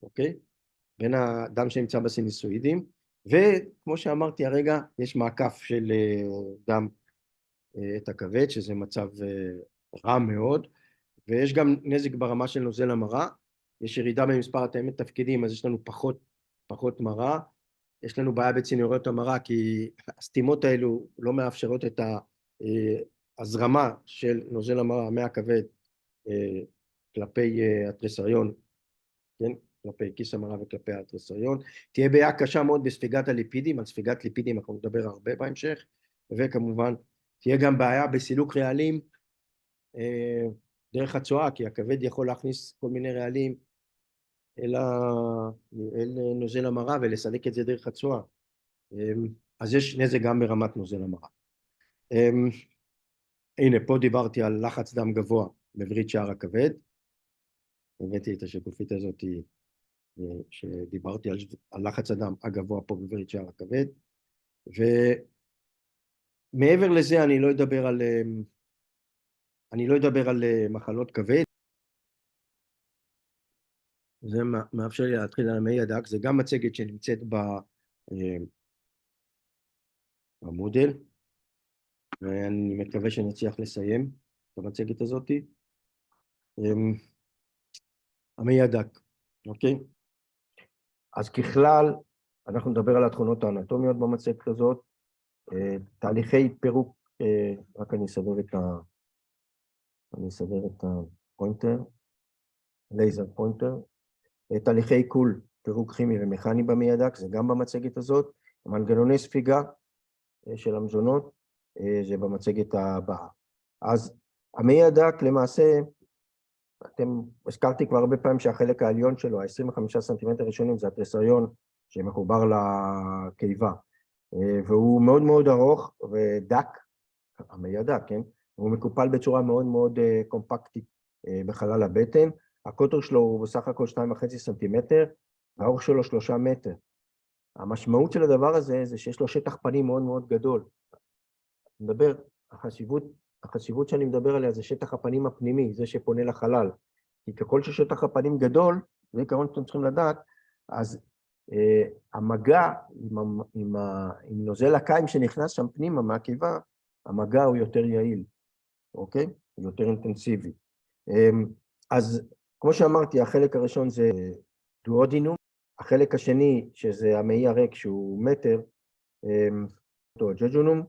Speaker 1: אוקיי? בין הדם שנמצא בסינוסואידים, וכמו שאמרתי הרגע, יש מעקף של דם את הכבד, שזה מצב רע מאוד, ויש גם נזק ברמה של נוזל המרה, יש ירידה במספר התאים מתפקדים, אז יש לנו פחות מרה, יש לנו בעיה בצינוריות המרה, כי הסתימות האלו לא מאפשרות את ההזרמה של נוזל המרה מהכבד כלפי התריסריון, כן? כלפי כיס המרה וכלפי התריסריון. תהיה בעיה קשה מאוד בספיגת הליפידים, על ספיגת ליפידים אנחנו נדבר הרבה בהמשך, וכמובן תהיה גם בעיה בסילוק רעלים דרך הצואה, כי הכבד יכול להכניס כל מיני רעלים אל נוזל המרה ולסלק את זה דרך הצואה. אז יש נזק גם ברמת נוזל המרה. הנה, פה דיברתי על לחץ דם גבוה בווריד שער הכבד. הבאתי את השקופית הזאת שדיברתי על לחץ הדם הגבוה פה בווריד שער הכבד. ומעבר לזה אני לא אדבר על מחלות כבד. זה מאפשר לי להתחיל על המעי הדק, זה גם מצגת שנמצאת במודל, ואני מקווה שנצליח לסיים את המצגת הזאת. המעי הדק, אוקיי? אז ככלל, אנחנו נדבר על התכונות האנטומיות במצגת הזאת, תהליכי פירוק, רק אני אסדר את הפוינטר, לייזר פוינטר, תהליכי עיכול, פירוק כימי ומכני במעי הדק, זה גם במצגת הזאת, מנגנוני ספיגה של המזונות, זה במצגת הבאה. אז המעי הדק למעשה, הזכרתי כבר הרבה פעמים שהחלק העליון שלו, ה-25 סנטימטר ראשונים, זה התריסריון שמחובר לקיבה, והוא מאוד מאוד ארוך ודק, המעי הדק, כן? הוא מקופל בצורה מאוד מאוד קומפקטית בחלל הבטן, הקוטר שלו הוא בסך הכל 2.5 סנטימטר, והאורך שלו 3 מטר. המשמעות של הדבר הזה זה שיש לו שטח פנים מאוד מאוד גדול. החשיבות שאני מדבר עליה זה שטח הפנים הפנימי, זה שפונה לחלל. כי ככל ששטח הפנים גדול, זה עיקרון שאתם צריכים לדעת, אז המגע עם נוזל הקיים שנכנס שם פנימה מהקיבה, המגע הוא יותר יעיל, אוקיי? הוא יותר אינטנסיבי. אז כמו שאמרתי, החלק הראשון זה דואודינום, החלק השני, שזה המעי הריק שהוא מטר, ג'ג'ונום,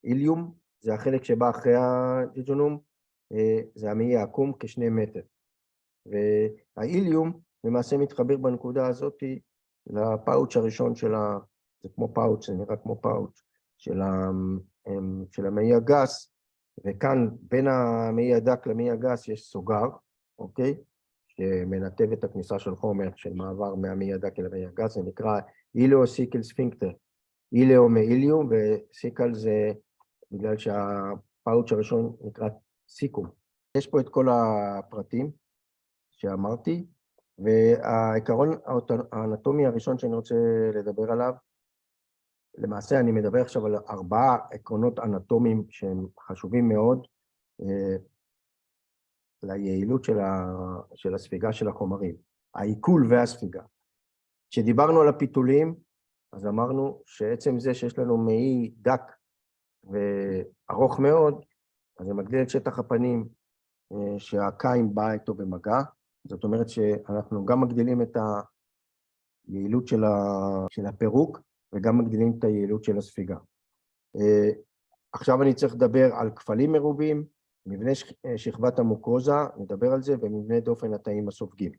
Speaker 1: איליום, זה החלק שבא אחרי הג'ג'ונום, זה המעי העקום כ2 מטר. והאיליום למעשה מתחבר בנקודה הזאת לפאוץ' הראשון זה כמו פאוץ', זה נראה כמו פאוץ' של המעי הגס, וכאן בין המעי הדק למעי הגס יש סוגר, אוקיי? שמנתב את הכניסה של חומר של מעבר מהמעי הדק אל המעי הגס, זה נקרא אילאו-סיקל ספינקטר. אילאו מאיליום, וסיקל זה בגלל שהפאוץ' הראשון נקרא סיקום. יש פה את כל הפרטים שאמרתי, והעיקרון האנטומי הראשון שאני רוצה לדבר עליו, למעשה אני מדבר עכשיו על 4 עקרונות אנטומיים שהם חשובים מאוד ליעילות של הספיגה של החומרים, העיכול והספיגה. כשדיברנו על הפיתולים, אז אמרנו שעצם זה שיש לנו מעי דק וארוך מאוד, אז זה מגדיל את שטח הפנים שהקיים בא איתו במגע, זאת אומרת שאנחנו גם מגדילים את היעילות של הפירוק, וגם מגדילים את היעילות של הספיגה. עכשיו אני צריך לדבר על כפלים מרובים, מבנה שכבת המוקוזה, נדבר על זה, ומבנה דופן התאים הסופגים.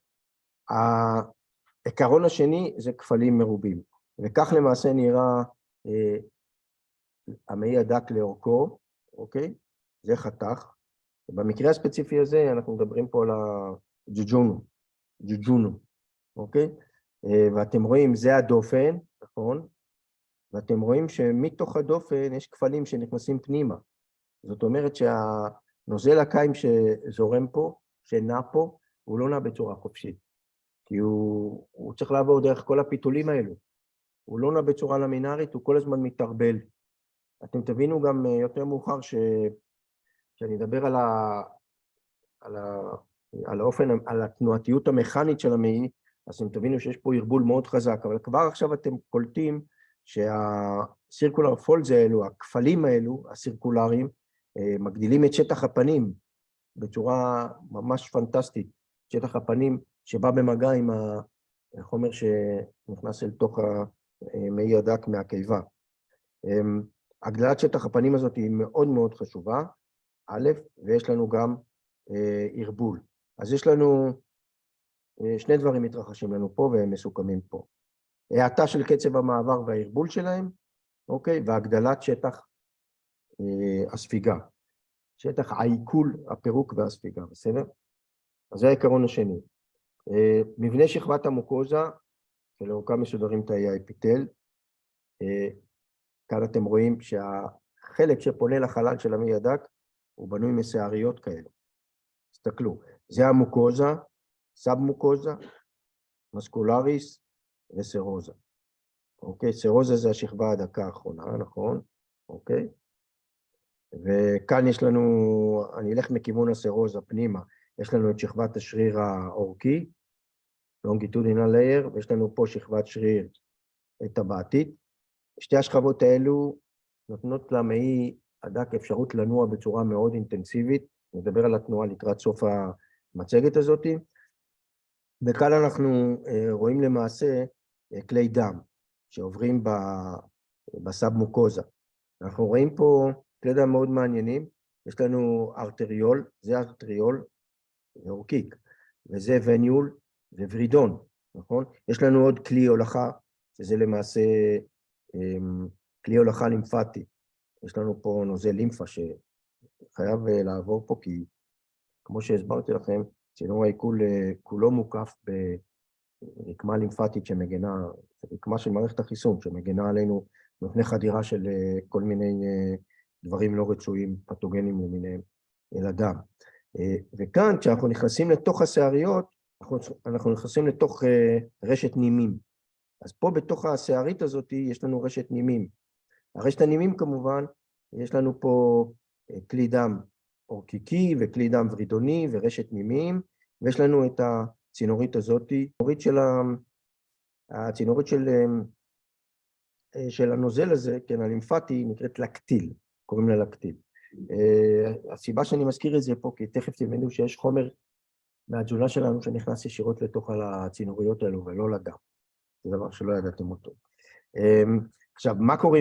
Speaker 1: העיקרון השני זה כפלים מרובים, וכך למעשה נראה המעי הדק לאורכו, אוקיי? זה חתך. במקרה הספציפי הזה אנחנו מדברים פה על הג'ג'ונו, אוקיי? ואתם רואים, זה הדופן, נכון? ואתם רואים שמתוך הדופן יש כפלים שנכנסים פנימה. זאת אומרת שהנוזל הקיים שזורם פה, שנע פה, הוא לא נע בצורה חופשית. כי הוא צריך לעבור דרך כל הפיתולים האלו. הוא לא נע בצורה למינרית, הוא כל הזמן מתערבל. אתם תבינו גם יותר מאוחר שאני אדבר על האופן, על התנועתיות המכנית של המעי, אז אתם תבינו שיש פה ערבול מאוד חזק, אבל כבר עכשיו אתם קולטים שהסירקולר פולדס האלו, הכפלים האלו, הסירקולריים, מגדילים את שטח הפנים בצורה ממש פנטסטית, שטח הפנים שבא במגע עם החומר שנכנס אל תוך המעי הדק מהקיבה. הגדלת שטח הפנים הזאת היא מאוד מאוד חשובה, א', ויש לנו גם ערבול. אז יש לנו 2 דברים מתרחשים לנו פה והם מסוכמים פה. האטה של קצב המעבר והערבול שלהם, אוקיי? והגדלת שטח הספיגה. שטח העיכול, הפירוק והספיגה, בסדר? אז זה העיקרון השני. מבנה שכבת המוקוזה, שלאורכה מסודרים תאי האפיתל, כאן אתם רואים שהחלק שפונה לחלל של המעי הדק, הוא בנוי משעריות כאלה. תסתכלו, זה המוקוזה, סאב מוקוזה, מסקולריס וסרוזה. אוקיי, סרוזה זה השכבה הדקה האחרונה, נכון? אוקיי. וכאן יש לנו, אני אלך מכיוון הסרוזה פנימה, יש לנו את שכבת השריר האורכי, longitudinal layer, ויש לנו פה שכבת שריר טבעתית. שתי השכבות האלו נותנות למעי הדק אפשרות לנוע בצורה מאוד אינטנסיבית, נדבר על התנועה לקראת סוף המצגת הזאת, וכאן אנחנו רואים למעשה כלי דם שעוברים בסאב-מוקוזה. אנחנו רואים פה כלי דם מאוד מעניינים, יש לנו ארטריול, זה ארטריול, זה אורקיק, וזה וניול וורידון, נכון? יש לנו עוד כלי הולכה, שזה למעשה כלי הולכה לימפטי. יש לנו פה נוזל לימפה שחייב לעבור פה, כי כמו שהסברתי לכם, צינור העיכול כולו מוקף ברקמה לימפטית שמגנה, רקמה של מערכת החיסון, שמגנה עלינו מפני חדירה של כל מיני דברים לא רצויים, פתוגנים למיניהם, אל הדם. וכאן, כשאנחנו נכנסים לתוך השעריות, אנחנו נכנסים לתוך רשת נימים. אז פה בתוך השערית הזאת יש לנו רשת נימים. הרשת הנימים כמובן, יש לנו פה כלי דם אורקיקי וכלי דם ורידוני ורשת נימים, ויש לנו את הצינורית הזאת, הצינורית של הנוזל הזה, כן, הלימפטי, נקראת לקטיל, קוראים לה לקטיל. הסיבה שאני מזכיר את זה פה, כי תכף תלמדו שיש חומר מהתזונה שלנו שנכנס ישירות לתוך הצינוריות האלו ולא לדם. זה דבר שלא ידעתם אותו. עכשיו, מה קורה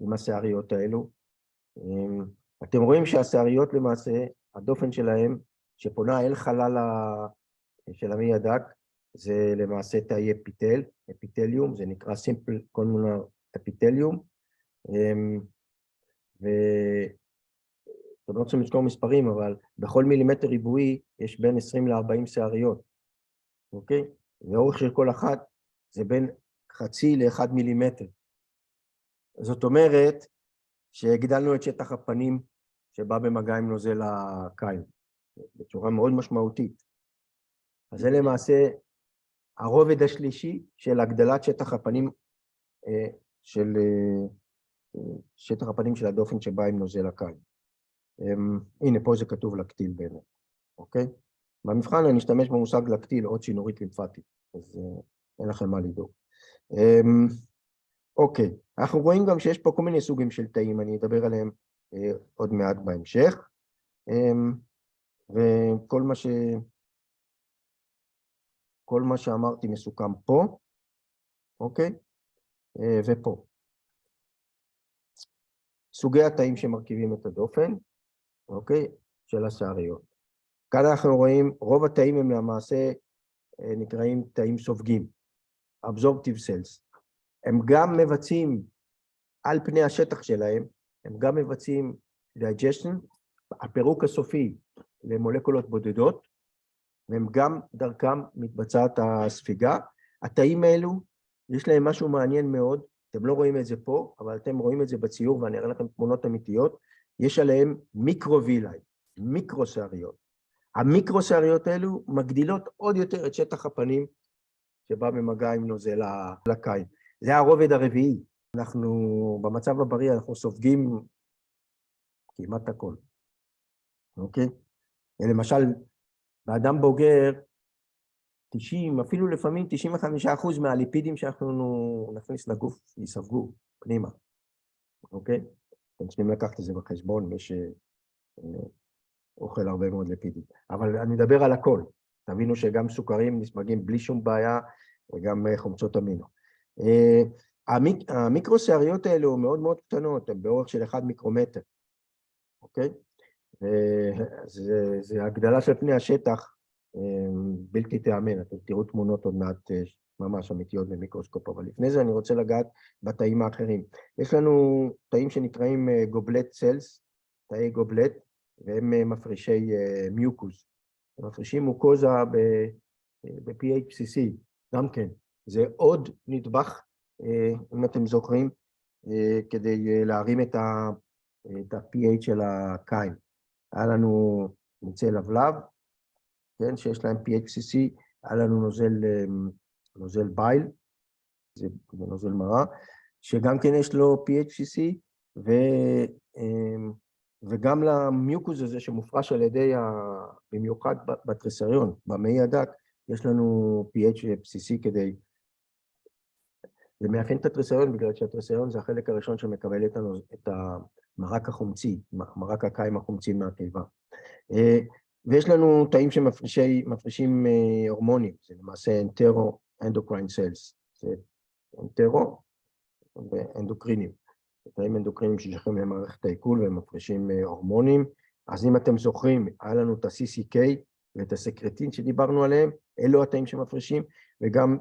Speaker 1: עם השעריות האלו? אתם רואים שהשעריות למעשה, הדופן שלהם, שפונה אל חלל של המעי הדק, זה למעשה תאי אפיתליום, זה נקרא simple columnar epithelium, ואתם לא צריכים לזכור מספרים, אבל בכל מילימטר ריבועי יש בין 20 ל-40 שעריות, אוקיי? ואורך של כל אחת זה בין 0.5 ל-1 מילימטר. זאת אומרת שהגדלנו את שטח הפנים שבא במגע עם נוזל הקיים, בצורה מאוד משמעותית. אז זה למעשה הרובד השלישי של הגדלת שטח הפנים שטח הפנים של הדופן שבא עם נוזל הקיים. הנה, פה זה כתוב לקטיל באמת, אוקיי? במבחן אני אשתמש במושג לקטיל, עוד צינורית לימפטית, אז אין לכם מה לדאוג. אוקיי, אנחנו רואים גם שיש פה כל מיני סוגים של תאים, אני אדבר עליהם עוד מעט בהמשך, וכל מה שאמרתי מסוכם פה, אוקיי? ופה. סוגי התאים שמרכיבים את הדופן, אוקיי? של השעריות. כאן אנחנו רואים, רוב התאים הם למעשה נקראים תאים סופגים, absorptive cells. הם גם מבצעים על פני השטח שלהם, הם גם מבצעים digestion, הפירוק הסופי למולקולות בודדות, והם גם דרכם מתבצעת הספיגה. התאים האלו, יש להם משהו מעניין מאוד, אתם לא רואים את זה פה, אבל אתם רואים את זה בציור, ואני אראה לכם תמונות אמיתיות, יש עליהם מיקרווילאי, מיקרוסעריות. המיקרוסעריות האלו מגדילות עוד יותר את שטח הפנים, שבא במגע עם נוזל הקיים. זה הרובד הרביעי. אנחנו, במצב הבריא, אנחנו סופגים כמעט הכל. אוקיי? למשל, באדם בוגר, 90, אפילו לפעמים 95% מהליפידים שאנחנו נכניס לגוף, יספגו פנימה. אוקיי? אתם צריכים לקחת את זה בחשבון, יש אוכל הרבה מאוד ליפידים. אבל אני מדבר על הכל. תבינו שגם סוכרים נספגים בלי שום בעיה, וגם חומצות אמינו. המיקרוסעריות האלו מאוד מאוד קטנות, הן באורך של 1 מיקרומטר, אוקיי? זה הגדלה של פני השטח בלתי תאמן, אתם תראו תמונות עוד מעט ממש אמיתיות במיקרוסקופ, אבל לפני זה אני רוצה לגעת בתאים האחרים. יש לנו תאים שנקראים גובלט סלס, תאי גובלט, והם מפרישי מיוקוז. הם מפרישים מוקוזה ב-pH בסיסי, גם כן. זה עוד נדבך, אם אתם זוכרים, כדי להרים את ה-pH של הקיים. היה לנו נצא לבלב, כן, שיש להם pH בסיסי, היה לנו נוזל בייל, זה נוזל מרה, שגם כן יש לו pH בסיסי, וגם למיוקוז הזה שמופרש על ידי, במיוחד בטרסריון, במעי הדק, יש לנו pH בסיסי כדי, זה מאפיין את הטרסריון, בגלל שהטרסריון זה החלק הראשון שמקבל את המרק החומצי, מרק הקיים החומצי מהקיבה. ויש לנו תאים שמפרישים הורמונים, זה למעשה אנטרו-אנדוקריין סלס, זה אנטרו, ואנדוקרינים. תאים אנדוקרינים ששייכים למערכת העיכול והם מפרישים הורמונים. אז אם אתם זוכרים, היה לנו את ה-CCK ואת הסקרטין שדיברנו עליהם, אלו התאים שמפרישים, וגם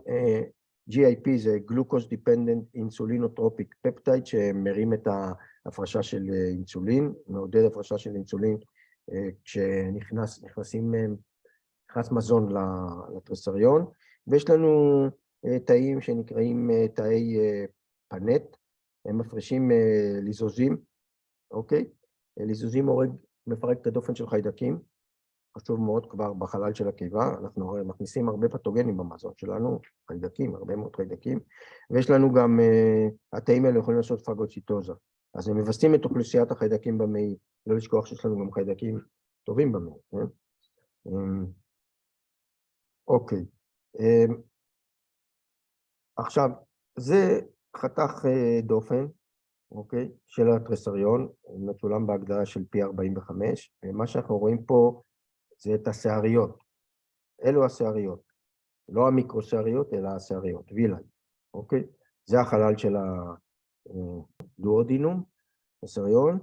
Speaker 1: GIP זה Glucose Dependent Insulinotropic Peptide, שמרים את ההפרשה של אינסולין, מעודד הפרשה של אינסולין כשנכנס מזון לטרסריון, ויש לנו תאים שנקראים תאי פנט, הם מפרישים ליזוזים, אוקיי? ליזוזים מפרק את הדופן של חיידקים, חשוב מאוד כבר בחלל של הקיבה, אנחנו מכניסים הרבה פתוגנים במזון שלנו, חיידקים, הרבה מאוד חיידקים, ויש לנו גם, התאים האלה יכולים לעשות פגוציטוזה, אז הם מבססים את אוכלוסיית החיידקים במעי, לא לשכוח שיש לנו גם חיידקים טובים במעי, כן? אוקיי, עכשיו, זה חתך דופן, אוקיי, של הטרסריון, מצולם בהגדרה של P45, ומה שאנחנו רואים פה זה את השעריות, אלו השעריות, לא המיקרושעריות, אלא השעריות, וילאי, אוקיי? זה החלל של הדואודינום, השעריון,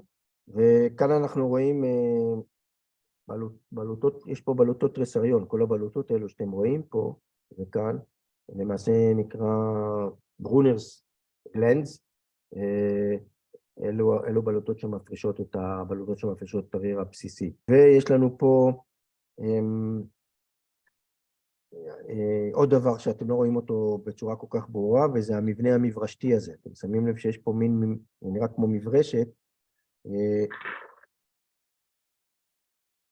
Speaker 1: וכאן אנחנו רואים בלוטות, יש פה בלוטות טרסריון, כל הבלוטות האלו שאתם רואים פה, וכאן, למעשה נקרא ברונרס גלנדס, אלו בלוטות שמפרישות את הבלוטות שמפרישות את הריר הבסיסי. ויש לנו פה עוד דבר שאתם לא רואים אותו בצורה כל כך ברורה, וזה המבנה המברשתי הזה. אתם שמים לב שיש פה מין, נראה כמו מברשת,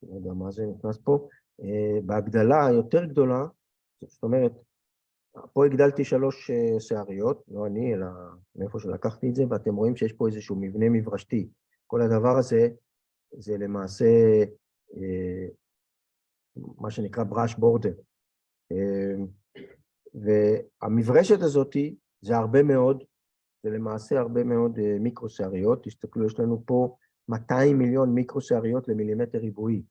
Speaker 1: לא יודע מה זה נכנס פה, בהגדלה היותר גדולה, זאת אומרת, פה הגדלתי 3 שעריות, לא אני, אלא מאיפה שלקחתי את זה, ואתם רואים שיש פה איזשהו מבנה מברשתי. כל הדבר הזה, זה למעשה מה שנקרא בראש בורדר. והמברשת הזאת, זה הרבה מאוד, זה למעשה הרבה מאוד מיקרושעריות. תסתכלו, יש לנו פה 200 מיליון מיקרושעריות למילימטר ריבועי.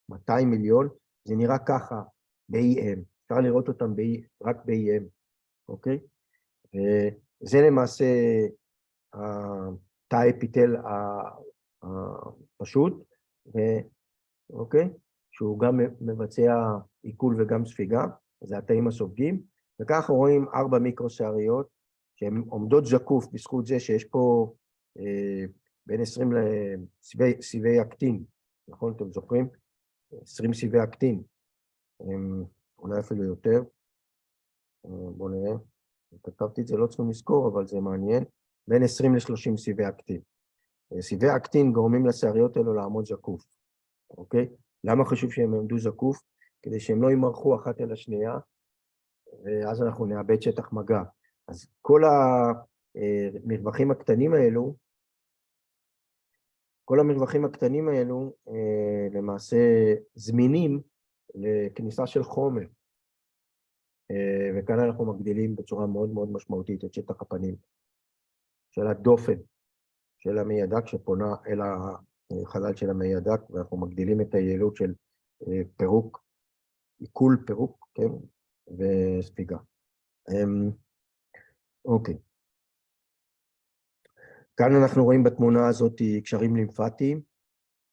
Speaker 1: 200 מיליון, זה נראה ככה ב-EM. אפשר לראות אותם רק ב-EM, אוקיי? זה למעשה תא אפיטל הפשוט, אוקיי? שהוא גם מבצע עיכול וגם ספיגה, זה התאים הסופגים, וככה רואים 4 מיקרושעריות, שהן עומדות זקוף בזכות זה שיש פה בין 20 לסיבי אקטין, נכון? אתם זוכרים? 20 סיבי אקטין. אולי אפילו יותר, בואו נראה, כתבתי את זה, לא צריכים לזכור, אבל זה מעניין, בין 20 ל-30 סיבי אקטין. סיבי אקטין גורמים לשעריות האלו לעמוד זקוף, אוקיי? למה חשוב שהם עמדו זקוף? כדי שהם לא ימרחו אחת אל השנייה, ואז אנחנו נאבד שטח מגע. אז כל המרווחים הקטנים האלו, למעשה זמינים לכניסה של חומר, וכאן אנחנו מגדילים בצורה מאוד מאוד משמעותית את שטח הפנים של הדופן של המעי הדק שפונה אל החלל של המעי הדק, ואנחנו מגדילים את היעילות של פירוק, עיכול פירוק, כן, וספיגה. אוקיי. כאן אנחנו רואים בתמונה הזאת קשרים לימפטיים,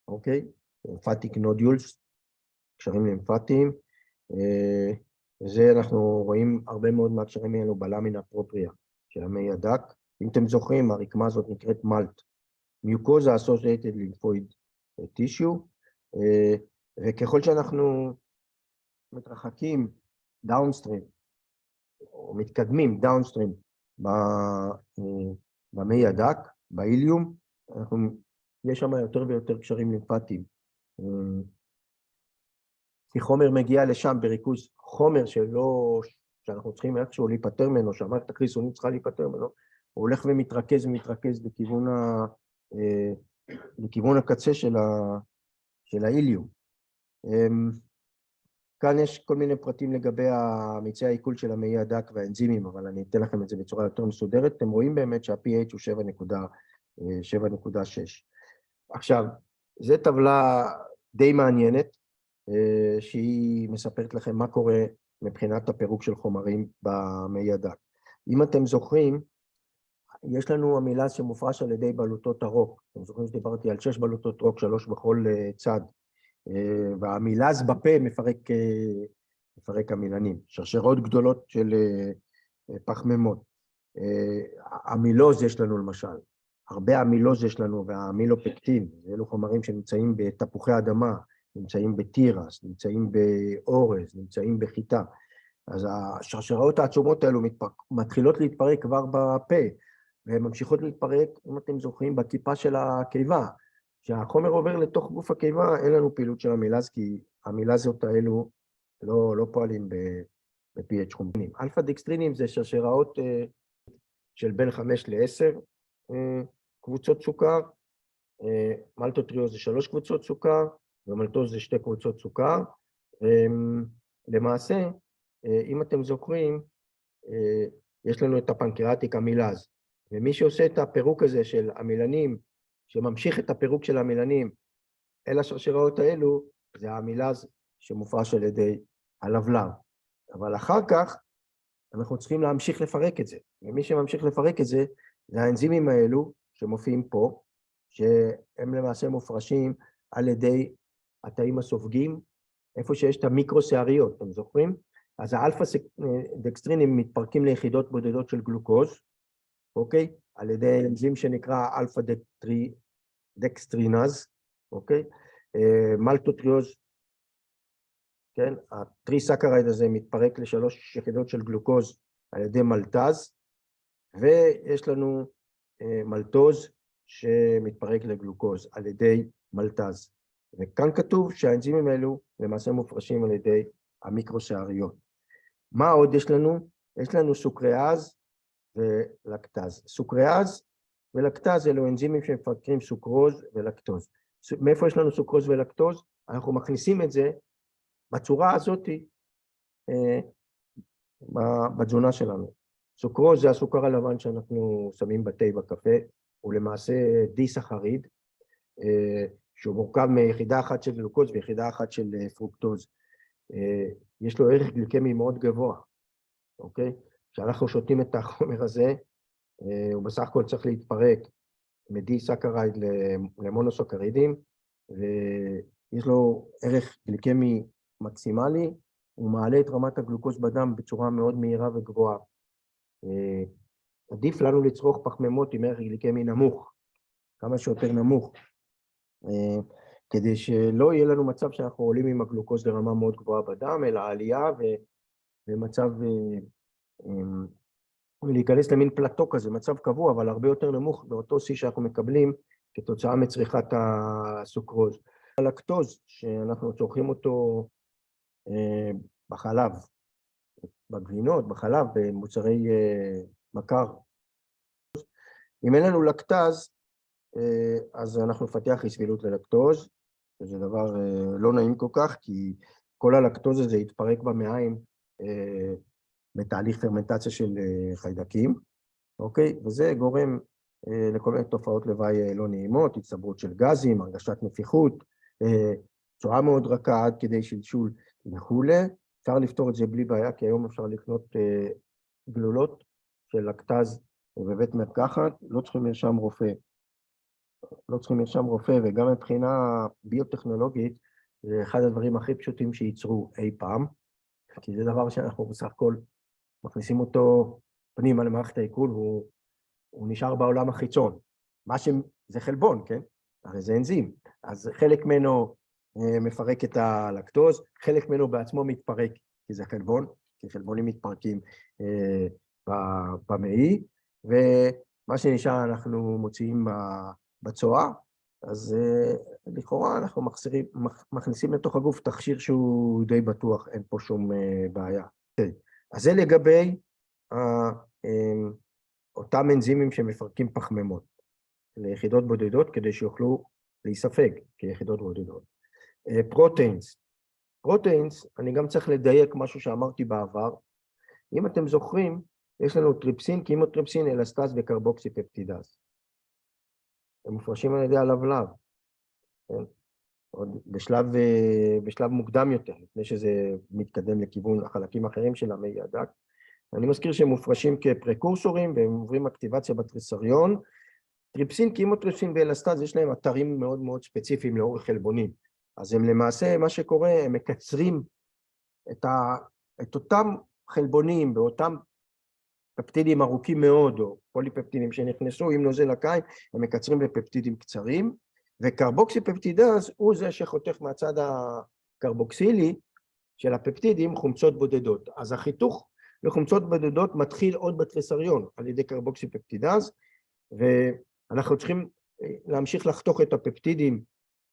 Speaker 1: אוקיי? לימפטיק נודולס, קשרים לימפטיים, וזה אנחנו רואים הרבה מאוד מהקשרים האלו בלמינה פרופריה של המעי הדק. אם אתם זוכרים, הרקמה הזאת נקראת מלט, מיוקוזה associated lymphoid tissue, וככל שאנחנו מתרחקים דאונסטרים, או מתקדמים דאונסטרים במעי הדק, באיליום, יש שם יותר ויותר קשרים לימפטיים. כי חומר מגיע לשם בריכוז חומר שאנחנו צריכים איכשהו להיפטר ממנו, שהמערכת החיסונית צריכה להיפטר ממנו, הוא הולך ומתרכז לכיוון הקצה של האיליום. כאן יש כל מיני פרטים לגבי מיצי העיכול של המעי הדק והאנזימים, אבל אני אתן לכם את זה בצורה יותר מסודרת. אתם רואים באמת שה-pH הוא 7.6. עכשיו, זו טבלה די מעניינת, שהיא מספרת לכם מה קורה מבחינת הפירוק של חומרים במעי הדק. אם אתם זוכרים, יש לנו המילאז שמופרש על ידי בלוטות הרוק. אתם זוכרים שדיברתי על 6 בלוטות רוק, 3 בכל צד. והמילאז בפה מפרק המילנים. שרשרות גדולות של פחמימות. המילוז יש לנו למשל. הרבה המילוז יש לנו, והמילופקטין, אלו חומרים שנמצאים בתפוחי אדמה, נמצאים בתירס, נמצאים באורז, נמצאים בחיטה. אז השרשראות העצומות האלו מתחילות להתפרק כבר בפה, והן ממשיכות להתפרק, אם אתם זוכרים, בטיפה של הקיבה. כשהחומר עובר לתוך גוף הקיבה, אין לנו פעילות של המילאז, כי המילזות האלו לא פועלים ב-pH חומרים. אלפא דקסטרינים זה שרשראות של בין 5 ל-10 קבוצות סוכר, מלטוטריוז זה 3 קבוצות סוכר, ומלטוז זה 2 קבוצות סוכר. למעשה, אם אתם זוכרים, יש לנו את הפנקרטיק המילאז, ומי שעושה את הפירוק הזה של המילנים, שממשיך את הפירוק של המילנים אל השרשראות האלו, זה המילאז שמופרש על ידי הלבלב. אבל אחר כך אנחנו צריכים להמשיך לפרק את זה, ומי שממשיך לפרק את זה, זה האנזימים האלו שמופיעים פה, שהם למעשה מופרשים על ידי התאים הסופגים, איפה שיש את המיקרו-שעריות, אתם זוכרים? אז האלפא דקסטרינים מתפרקים ליחידות בודדות של גלוקוז, אוקיי? על ידי אנזים שנקרא אלפא דקסטרינז, אוקיי? מלטוטריוז, כן? הטריסקרייד הזה מתפרק ל3 יחידות של גלוקוז על ידי מלטז, ויש לנו מלטוז שמתפרק לגלוקוז על ידי מלטז. וכאן כתוב שהאנזימים האלו למעשה מופרשים על ידי המיקרו-שעריות. מה עוד יש לנו? יש לנו סוכריאז ולקטז. סוכריאז ולקטז אלו אנזימים שמפרקים סוכרוז ולקטוז. מאיפה יש לנו סוכרוז ולקטוז? אנחנו מכניסים את זה בצורה הזאת בתזונה שלנו. סוכרוז זה הסוכר הלבן שאנחנו שמים בתה בקפה, הוא למעשה דיסחריד, שהוא מורכב מיחידה אחת של גלוקוז ויחידה אחת של פרוקטוז. יש לו ערך גליקמי מאוד גבוה, אוקיי? כשאנחנו שותים את החומר הזה, הוא בסך הכל צריך להתפרק מדיסקרייד למונוסקרידים, ויש לו ערך גליקמי מקסימלי, הוא מעלה את רמת הגלוקוז בדם בצורה מאוד מהירה וגבוהה. עדיף לנו לצרוך פחמימות עם ערך גליקמי נמוך, כמה שיותר נמוך, כדי שלא יהיה לנו מצב שאנחנו עולים עם הגלוקוז לרמה מאוד גבוהה בדם, אלא העלייה ומצב, להיכנס למין פלטו כזה, מצב קבוע, אבל הרבה יותר נמוך באותו שיא שאנחנו מקבלים כתוצאה מצריכת הסוכרוז. הלקטוז, שאנחנו צורכים אותו בחלב, בגבינות, בחלב, במוצרי בקר. אם אין לנו לקטז, אז אנחנו נפתח אי סבילות ללקטוז, שזה דבר לא נעים כל כך, כי כל הלקטוז הזה יתפרק במעיים בתהליך פרמנטציה של חיידקים, אוקיי? וזה גורם לכל מיני תופעות לוואי לא נעימות, הצטברות של גזים, הרגשת נפיחות, צורה מאוד רכה עד כדי שלשול וכולי. אפשר לפתור את זה בלי בעיה, כי היום אפשר לקנות גלולות של לקטז בבית מרקחת, לא צריכים מרשם רופא. לא צריכים מרשם רופא, וגם מבחינה ביוטכנולוגית, זה אחד הדברים הכי פשוטים שייצרו אי פעם, כי זה דבר שאנחנו בסך הכל מכניסים אותו פנימה למערכת העיכול, הוא נשאר בעולם החיצון. זה חלבון, כן? הרי זה אנזים. אז חלק ממנו מפרק את הלקטוז, חלק ממנו בעצמו מתפרק, כי זה חלבון, כי חלבונים מתפרקים במעי, ומה שנשאר אנחנו מוציאים בצואה, אז לכאורה אנחנו מכניסים לתוך הגוף תכשיר שהוא די בטוח, אין פה שום בעיה. אז זה לגבי אותם אנזימים שמפרקים פחמימות ליחידות בודדות, כדי שיוכלו להיספג כיחידות בודדות. פרוטאינס, אני גם צריך לדייק משהו שאמרתי בעבר. אם אתם זוכרים, יש לנו טריפסין, קימוטריפסין, אלסטז וקרבוקסיפפטידז. הם מופרשים על ידי הלבלב, כן? עוד בשלב מוקדם יותר, לפני שזה מתקדם לכיוון החלקים האחרים של המעי הדק. אני מזכיר שהם מופרשים כפרקורסורים, והם עוברים אקטיבציה בתריסריון. טריפסין, קימוטריפסין ואלסטז, יש להם אתרים מאוד מאוד ספציפיים לאורך חלבונים. אז הם למעשה, מה שקורה, הם מקצרים את אותם חלבונים באותם פפטידים ארוכים מאוד, או פוליפפטידים שנכנסו עם נוזל הקיים, הם מקצרים בפפטידים קצרים, וקרבוקסיפפטידז הוא זה שחותך מהצד הקרבוקסילי של הפפטידים חומצות בודדות. אז החיתוך לחומצות בודדות מתחיל עוד בתריסריון על ידי קרבוקסיפפטידז, ואנחנו צריכים להמשיך לחתוך את הפפטידים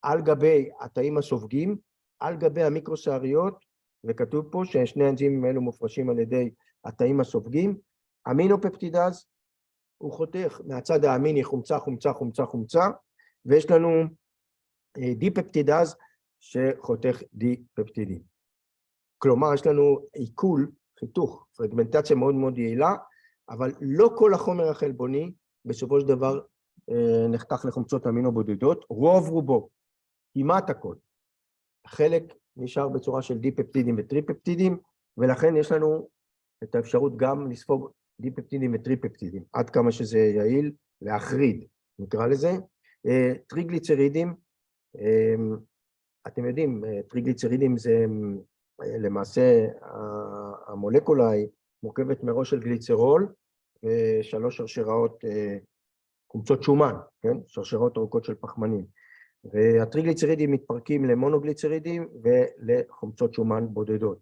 Speaker 1: על גבי התאים הסופגים, על גבי המיקרוסעריות, וכתוב פה ששני האנזימים האלו מופרשים על ידי התאים הסופגים. אמינופפטידז הוא חותך מהצד האמיני חומצה, חומצה, חומצה, חומצה, ויש לנו דיפפטידז שחותך דיפפטידים. כלומר, יש לנו עיכול, חיתוך, פרגמנטציה מאוד מאוד יעילה, אבל לא כל החומר החלבוני בסופו של דבר נחתך לחומצות אמינו בודדות, רוב רובו, כמעט הכל. חלק נשאר בצורה של דיפפטידים וטריפפטידים, ולכן יש לנו את האפשרות גם לספוג דיפפטידים וטריפפטידים, עד כמה שזה יעיל להחריד, נקרא לזה. טריגליצרידים, אתם יודעים, טריגליצרידים זה למעשה המולקולה היא מורכבת מראש של גליצרול, ושלוש שרשראות חומצות שומן, כן? שרשראות ארוכות של פחמנים. והטריגליצרידים מתפרקים למונוגליצרידים ולחומצות שומן בודדות.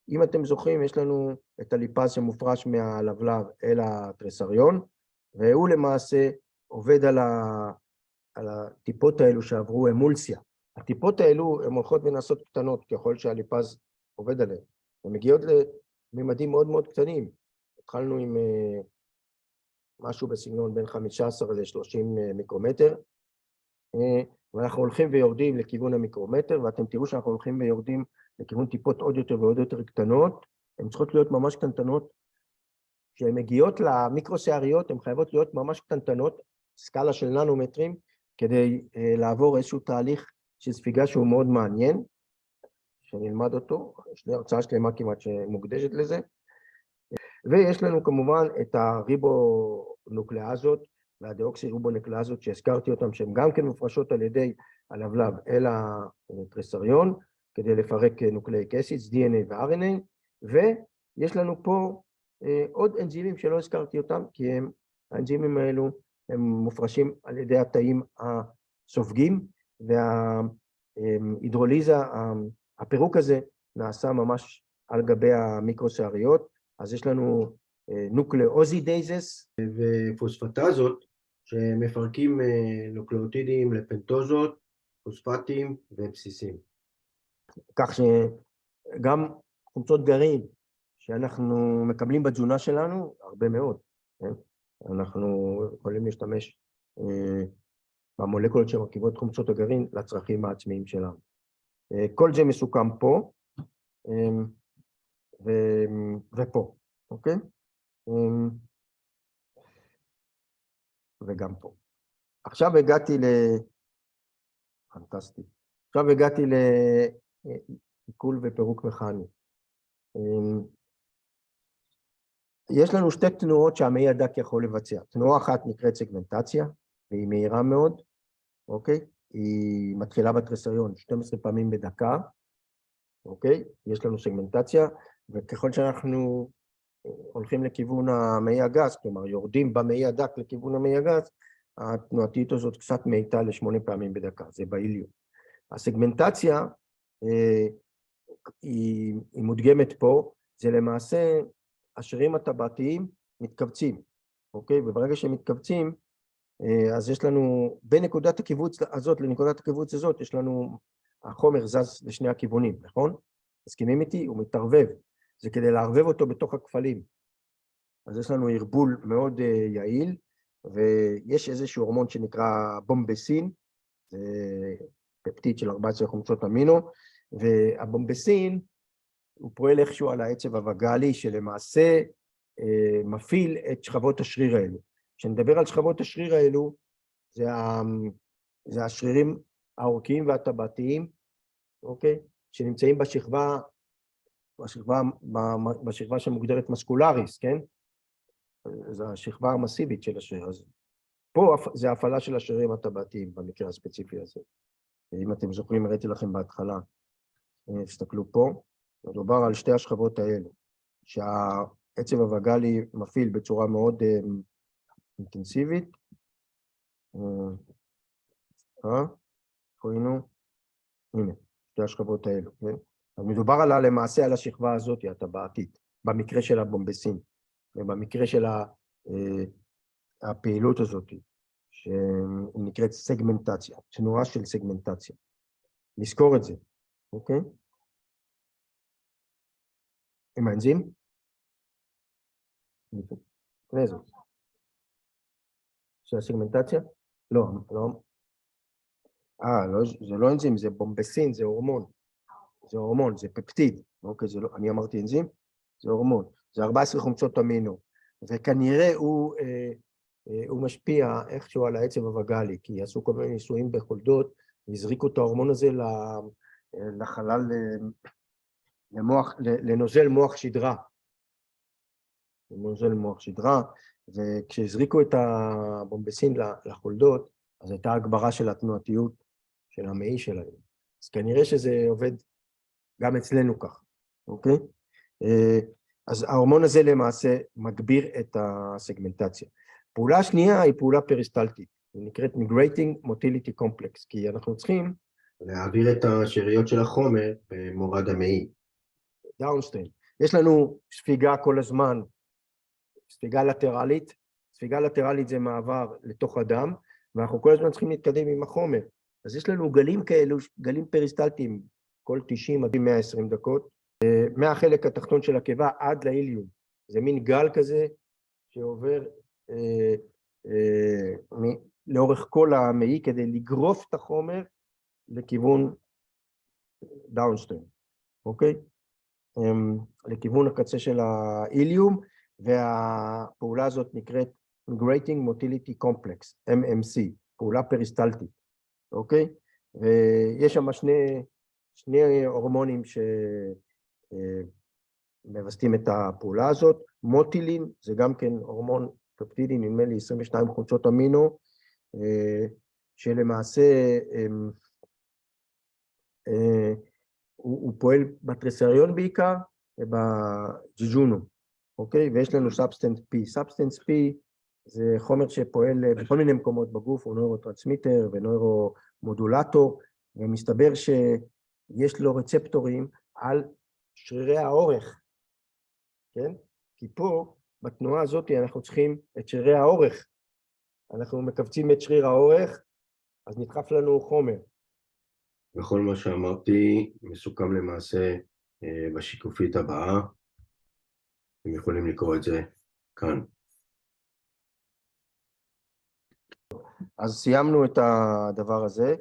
Speaker 1: אם אתם זוכרים, יש לנו את הליפז שמופרש מהלבלב אל התריסריון, והוא למעשה עובד על הטיפות האלו שעברו אמולסיה. הטיפות האלו הן הולכות ונעשות קטנות ככל שהליפז עובד עליהן. הן מגיעות לממדים מאוד מאוד קטנים. התחלנו עם משהו בסגנון בין 15 ל-30 מיקרומטר, ואנחנו הולכים ויורדים לכיוון המיקרומטר, ואתם תראו שאנחנו הולכים ויורדים לכיוון טיפות עוד יותר ועוד יותר קטנות. הן צריכות להיות ממש קטנטנות. כשהן מגיעות למיקרוסעריות, הן חייבות להיות ממש קטנטנות, סקאלה של ננומטרים, כדי לעבור איזשהו תהליך של ספיגה שהוא מאוד מעניין, שנלמד אותו. יש לי הרצאה שלמה כמעט שמוקדשת לזה. ויש לנו כמובן את הריבונוקלאזות והדאוקסיריבונוקלאזות שהזכרתי אותם, שהן גם כן מופרשות על ידי הלבלב אל התריסריון, כדי לפרק נוקלאיק אסידס, DNA ו-RNA, ויש לנו פה עוד אנזימים שלא הזכרתי אותם, כי האנזימים האלו הם מופרשים על ידי התאים הסופגים, וההידרוליזה, הפירוק הזה נעשה ממש על גבי המיקרוסעריות. אז יש לנו נוקלאוזידייזס ופוספטזות שמפרקים נוקלאוטידים לפנטוזות, פוספטים ובסיסים. כך שגם חומצות גרעין שאנחנו מקבלים בתזונה שלנו, הרבה מאוד, כן? אנחנו יכולים להשתמש במולקולות שמרכיבות חומצות הגרעין לצרכים העצמיים שלנו. כל זה מסוכם פה ופה, אוקיי? וגם פה. עכשיו הגעתי פנטסטי. עכשיו הגעתי לעיכול ופירוק מכני. יש לנו שתי תנועות שהמעי הדק יכול לבצע. תנועה אחת נקראת סגמנטציה, והיא מהירה מאוד, אוקיי? היא מתחילה בתריסריון 12 פעמים בדקה, אוקיי? יש לנו סגמנטציה, וככל שאנחנו הולכים לכיוון המעי הגס, כלומר יורדים במעי הדק לכיוון המעי הגס, התנועתיות הזאת קצת מאיטה ל8 פעמים בדקה, זה באיליות. הסגמנטציה היא מודגמת פה, זה למעשה השרירים הטבעתיים מתכווצים, אוקיי? וברגע שהם מתכווצים, אז יש לנו, בין נקודת הקיבוץ הזאת לנקודת הקיבוץ הזאת, יש לנו, החומר זז לשני הכיוונים, נכון? מסכימים איתי? הוא מתערבב. זה כדי לערבב אותו בתוך הכפלים. אז יש לנו ערבול מאוד יעיל, ויש איזשהו הורמון שנקרא בומבסין, זה פפטיד של 14 חומצות אמינו, והבומבסין הוא פועל איכשהו על העצב הווגאלי, שלמעשה מפעיל את שכבות השריר האלו. כשנדבר על שכבות השריר האלו, זה השרירים האורכיים והטבעתיים, אוקיי? שנמצאים בשכבה בשכבה שמוגדרת מסקולריס, כן? זו השכבה המסיבית של השריר הזה. פה זה ההפעלה של השרירים הטבעתיים במקרה הספציפי הזה. אם אתם זוכרים, הראיתי לכם בהתחלה, תסתכלו פה, מדובר על שתי השכבות האלה, שהעצב הווגאלי מפעיל בצורה מאוד אינטנסיבית. ראינו? הנה, שתי השכבות האלו, כן? אז מדובר למעשה על השכבה הזאת, הטבעתית, במקרה של הבומבסין, ובמקרה של הפעילות הזאת, שהיא נקראת סגמנטציה, תנועה של סגמנטציה. נזכור את זה, אוקיי? עם האנזים? לפני זאת. של הסגמנטציה? לא, לא. זה לא אנזים, זה בומבסין, זה הורמון. זה הורמון, זה פפטיד. אוקיי, זה לא, אני אמרתי אנזים? זה הורמון. זה 14 חומצות אמינו. וכנראה הוא משפיע איכשהו על העצב הווגאלי, כי עשו כל מיני ניסויים בחולדות, והזריקו את ההורמון הזה לחלל, לנוזל מוח שדרה. לנוזל מוח שדרה, וכשהזריקו את הבומבסין לחולדות, אז הייתה הגברה של התנועתיות של המעי שלהם. אז כנראה שזה עובד גם אצלנו כך, אוקיי? אז ההורמון הזה למעשה מגביר את הסגמנטציה. פעולה השנייה היא פעולה פריסטלטית, היא נקראת Migrating Motility Complex, כי אנחנו צריכים
Speaker 3: להעביר את השאריות של החומר במורד המעי.
Speaker 1: דאונסטרים. יש לנו ספיגה כל הזמן, ספיגה לטרלית. ספיגה לטרלית זה מעבר לתוך הדם, ואנחנו כל הזמן צריכים להתקדם עם החומר. אז יש לנו גלים כאלו, גלים פריסטלטיים, כל 90 עד 120 דקות, מהחלק התחתון של הקיבה עד לאיליום. זה מין גל כזה שעובר לאורך כל המעי כדי לגרוף את החומר לכיוון דאונסטרים, אוקיי? לכיוון הקצה של האיליום, והפעולה הזאת נקראת Migrating Motility Complex, MMC, פעולה פריסטלטית, אוקיי? ויש שם שני הורמונים שמבסטים את הפעולה הזאת. מוטילין, זה גם כן הורמון פפטידי, נדמה לי 22 חומצות אמינו, שלמעשה הוא פועל בתריסריון בעיקר, ובג'יג'ונו, אוקיי? ויש לנו סאבסטנס P. סאבסטנס P זה חומר שפועל בכל מיני מקומות בגוף, הוא נוירוטרנסמיטר ונוירומודולטור, ומסתבר שיש לו רצפטורים על שרירי האורך, כן? כי פה, בתנועה הזאת, אנחנו צריכים את שרירי האורך. אנחנו מקבצים את שריר האורך, אז נדחף לנו חומר.
Speaker 3: וכל מה שאמרתי מסוכם למעשה בשיקופית הבאה. אתם יכולים לקרוא את זה כאן.
Speaker 1: אז סיימנו את הדבר הזה,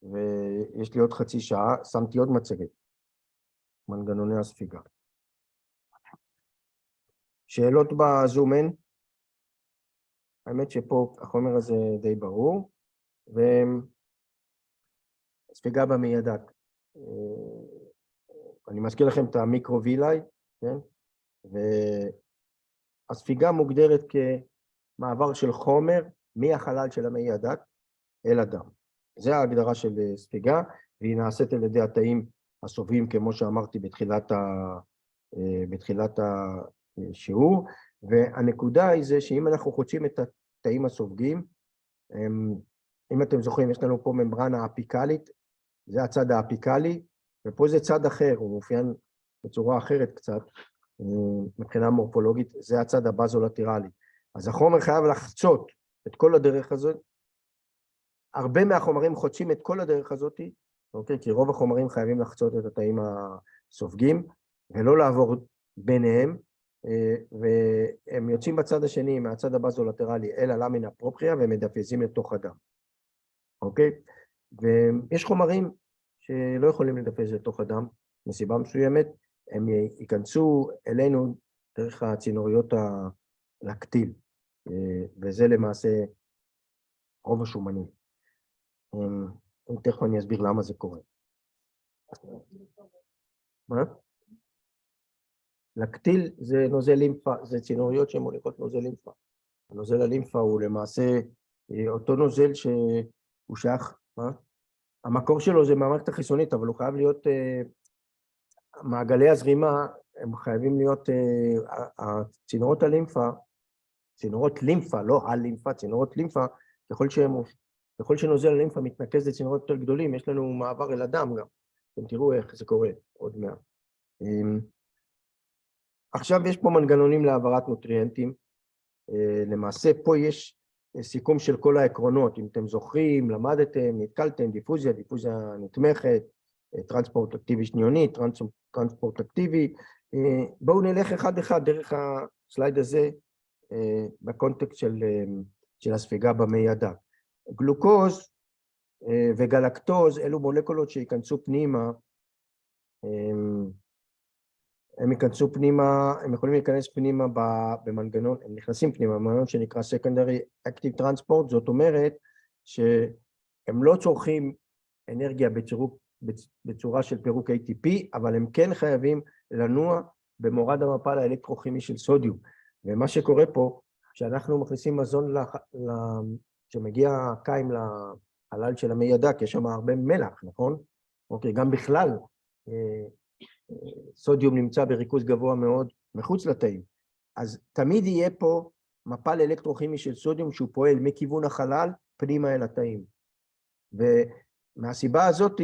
Speaker 1: ויש לי עוד חצי שעה, שמתי עוד מצגת. מנגנוני הספיגה. שאלות בזום אין? האמת שפה החומר הזה די ברור, וספיגה במעי הדק. אני מזכיר לכם את המיקרו-וילאי, כן? והספיגה מוגדרת כמעבר של חומר מהחלל של המעי הדק אל הדם. זה ההגדרה של ספיגה, והיא נעשית על ידי התאים הסובבים, כמו שאמרתי בתחילת השיעור, והנקודה היא זה שאם אנחנו חוצים את התאים הסובגים, אם אתם זוכרים, יש לנו פה ממברנה אפיקלית, זה הצד האפיקלי, ופה זה צד אחר, הוא מופיין בצורה אחרת קצת, מבחינה מורפולוגית, זה הצד הבזולטרלי. אז החומר חייב לחצות את כל הדרך הזאת, הרבה מהחומרים חוצים את כל הדרך הזאת, אוקיי? כי רוב החומרים חייבים לחצות את התאים הסופגים, ולא לעבור ביניהם, והם יוצאים בצד השני, מהצד הבזולטרלי, אל הלמינה פרופריה, והם מדפזים לתוך הדם, אוקיי? ויש חומרים שלא יכולים לדפז לתוך הדם, מסיבה מסוימת, הם ייכנסו אלינו דרך הצינוריות הלקטיל, וזה למעשה רוב השומנים. תכף אני אסביר למה זה קורה. מה? לקטיל זה נוזל לימפה, זה צינוריות שמוליכות נוזל לימפה. הנוזל הלימפה הוא למעשה אותו נוזל שהוא שייך, המקור שלו זה מהמערכת החיסונית, אבל הוא חייב להיות, מעגלי הזרימה, הם חייבים להיות, צינורות הלימפה, צינורות לימפה, לא הלימפה, צינורות לימפה, ככל שנוזל הלימפה מתנקז לצינורות יותר גדולים, יש לנו מעבר אל הדם גם. אתם תראו איך זה קורה עוד מעט. עכשיו יש פה מנגנונים להעברת נוטריאנטים. למעשה פה יש סיכום של כל העקרונות, אם אתם זוכרים, למדתם, נתקלתם, דיפוזיה נתמכת, טרנספורט אקטיבי שניוני, טרנספורט אקטיבי. בואו נלך אחד אחד דרך הסלייד הזה, בקונטקסט של הספיגה במעי הדק. גלוקוז וגלקטוז, אלו מולקולות שיכנסו פנימה, הם ייכנסו פנימה, הם יכולים להיכנס פנימה במנגנון, הם נכנסים פנימה, במנגנון שנקרא Secondary Active Transport, זאת אומרת שהם לא צורכים אנרגיה בצורה של פירוק ATP, אבל הם כן חייבים לנוע במורד המפל האלקטרוכימי של סודיום. ומה שקורה פה, כשאנחנו מכניסים מזון, שמגיע קיים לחלל של המעי הדק, יש שם הרבה מלח, נכון? אוקיי, גם בכלל, סודיום נמצא בריכוז גבוה מאוד מחוץ לתאים. אז תמיד יהיה פה מפל אלקטרוכימי של סודיום שהוא פועל מכיוון החלל פנימה אל התאים. ומהסיבה הזאת,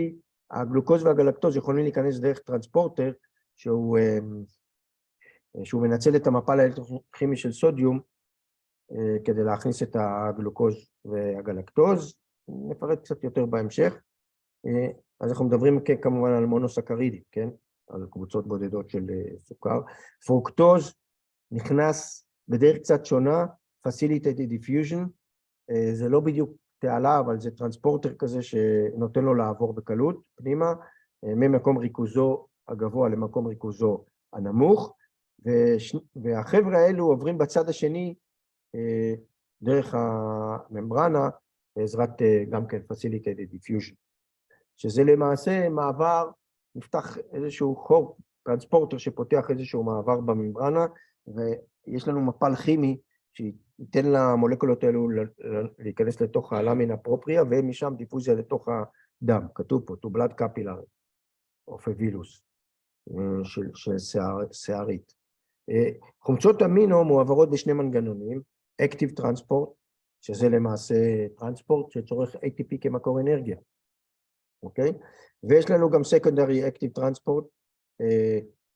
Speaker 1: הגלוקוז והגלקטוז יכולים להיכנס דרך טרנספורטר, שהוא מנצל את המפל האלקטרוכימי של סודיום, כדי להכניס את הגלוקוז והגלקטוז. נפרט קצת יותר בהמשך. אז אנחנו מדברים כמובן על מונוסקרידים, כן? על קבוצות בודדות של סוכר. פרוקטוז נכנס בדרך קצת שונה, Facilitated Diffusion, זה לא בדיוק תעלה, אבל זה טרנספורטר כזה שנותן לו לעבור בקלות פנימה, ממקום ריכוזו הגבוה למקום ריכוזו הנמוך, והחבר'ה האלו עוברים בצד השני דרך הממברנה, בעזרת גם כן Facilitated Diffusion, שזה למעשה מעבר, נפתח איזשהו חור, טרנספורטר שפותח איזשהו מעבר בממברנה, ויש לנו מפל כימי שייתן למולקולות האלו להיכנס לתוך הלמינה פרופריה, ומשם דיפוזיה לתוך הדם, כתוב פה, to blood capillary of a villus, של שערית. חומצות אמינו מועברות בשני מנגנונים, Active Transport, שזה למעשה טרנספורט שצורך ATP כמקור אנרגיה, אוקיי? ויש לנו גם Secondary Active Transport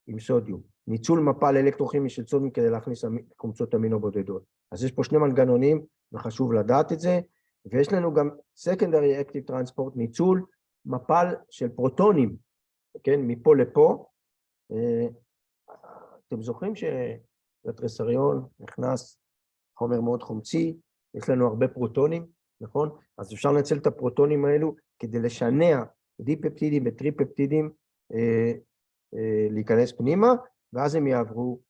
Speaker 1: עם סודיום, ניצול מפל אלקטרוכימי של סודיום כדי להכניס חומצות אמינו בודדות. אז יש פה שני מנגנונים, וחשוב לדעת את זה, ויש לנו גם Secondary Active Transport, ניצול מפל של פרוטונים, כן? מפה לפה. אתם זוכרים שלטרסריון נכנס חומר מאוד חומצי, יש לנו הרבה פרוטונים, נכון? אז אפשר לנצל את הפרוטונים האלו כדי לשנע דיפפטידים וטריפפטידים להיכנס פנימה, ואז הם יעברו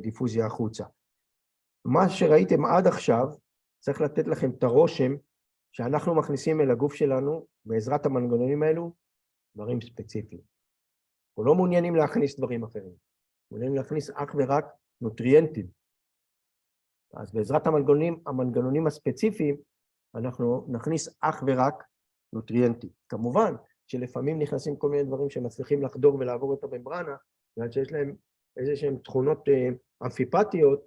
Speaker 1: דיפוזיה החוצה. מה שראיתם עד עכשיו, צריך לתת לכם את הרושם שאנחנו מכניסים אל הגוף שלנו, בעזרת המנגנונים האלו, דברים ספציפיים. אנחנו לא מעוניינים להכניס דברים אחרים, מעוניינים להכניס אך ורק נוטריאנטים. אז בעזרת המנגנונים הספציפיים, אנחנו נכניס אך ורק נוטריאנטים. כמובן שלפעמים נכנסים כל מיני דברים שמצליחים לחדור ולעבור את הממברנה, ועד שיש להם איזשהם תכונות אמפיפטיות,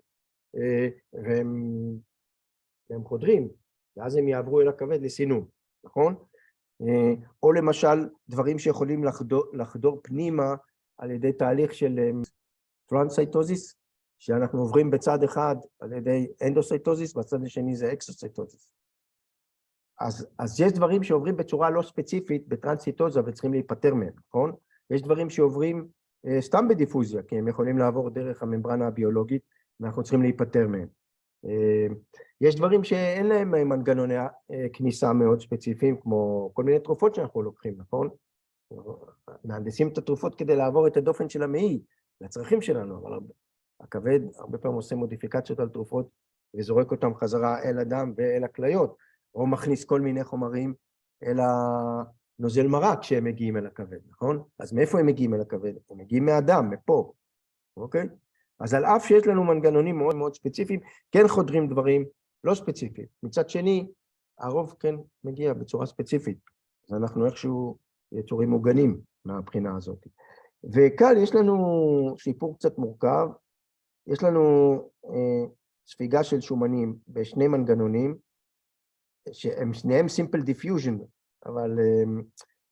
Speaker 1: והם חודרים, ואז הם יעברו אל הכבד לסינון, נכון? או למשל דברים שיכולים לחדור פנימה על ידי תהליך של טרנסייטוזיס, שאנחנו עוברים בצד אחד על ידי אנדוסייטוזיס, בצד השני זה אקסוסייטוזיס. אז יש דברים שעוברים בצורה לא ספציפית בטרנסייטוזה וצריכים להיפטר מהם, נכון? יש דברים שעוברים סתם בדיפוזיה, כי הם יכולים לעבור דרך הממברנה הביולוגית, ואנחנו צריכים להיפטר מהם. יש דברים שאין להם מנגנוני כניסה מאוד ספציפיים, כמו כל מיני תרופות שאנחנו לוקחים, נכון? מהנדסים את התרופות כדי לעבור את הדופן של המעי, לצרכים שלנו, אבל הכבד הרבה פעמים עושה מודיפיקציות על תרופות, וזורק אותם חזרה אל הדם ואל הכליות, או מכניס כל מיני חומרים אל הנוזל מרק שהם מגיעים אל הכבד, נכון? אז מאיפה הם מגיעים אל הכבד? הם מגיעים מהדם, מפה. אוקיי? אז על אף שיש לנו מנגנונים מאוד מאוד ספציפיים, כן חודרים דברים לא ספציפיים. מצד שני, הרוב כן מגיע בצורה ספציפית. אז אנחנו איכשהו יצורים מוגנים מהבחינה הזאת. וכאן יש לנו סיפור קצת מורכב, יש לנו ספיגה של שומנים בשני מנגנונים, שהם שניהם simple diffusion, אבל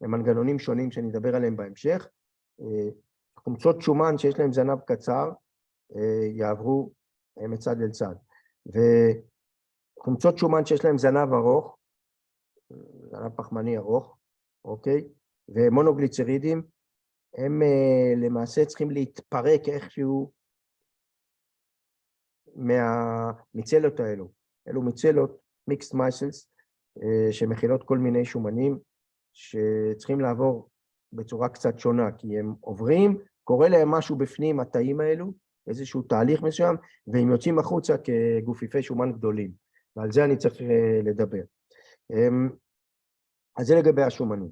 Speaker 1: הם מנגנונים שונים שאני אדבר עליהם בהמשך. חומצות שומן שיש להם זנב קצר, יעברו מצד אל צד. וחומצות שומן שיש להם זנב ארוך, זנב פחמני ארוך, אוקיי? ומונוגליצרידים, הם למעשה צריכים להתפרק איכשהו מהמיצלות האלו. אלו מיצלות, mixed micelles, שמכילות כל מיני שומנים, שצריכים לעבור בצורה קצת שונה, כי הם עוברים, קורה להם משהו בפנים, התאים האלו, איזשהו תהליך מסוים, והם יוצאים החוצה כגופיפי שומן גדולים, ועל זה אני צריך לדבר. אז זה לגבי השומנים.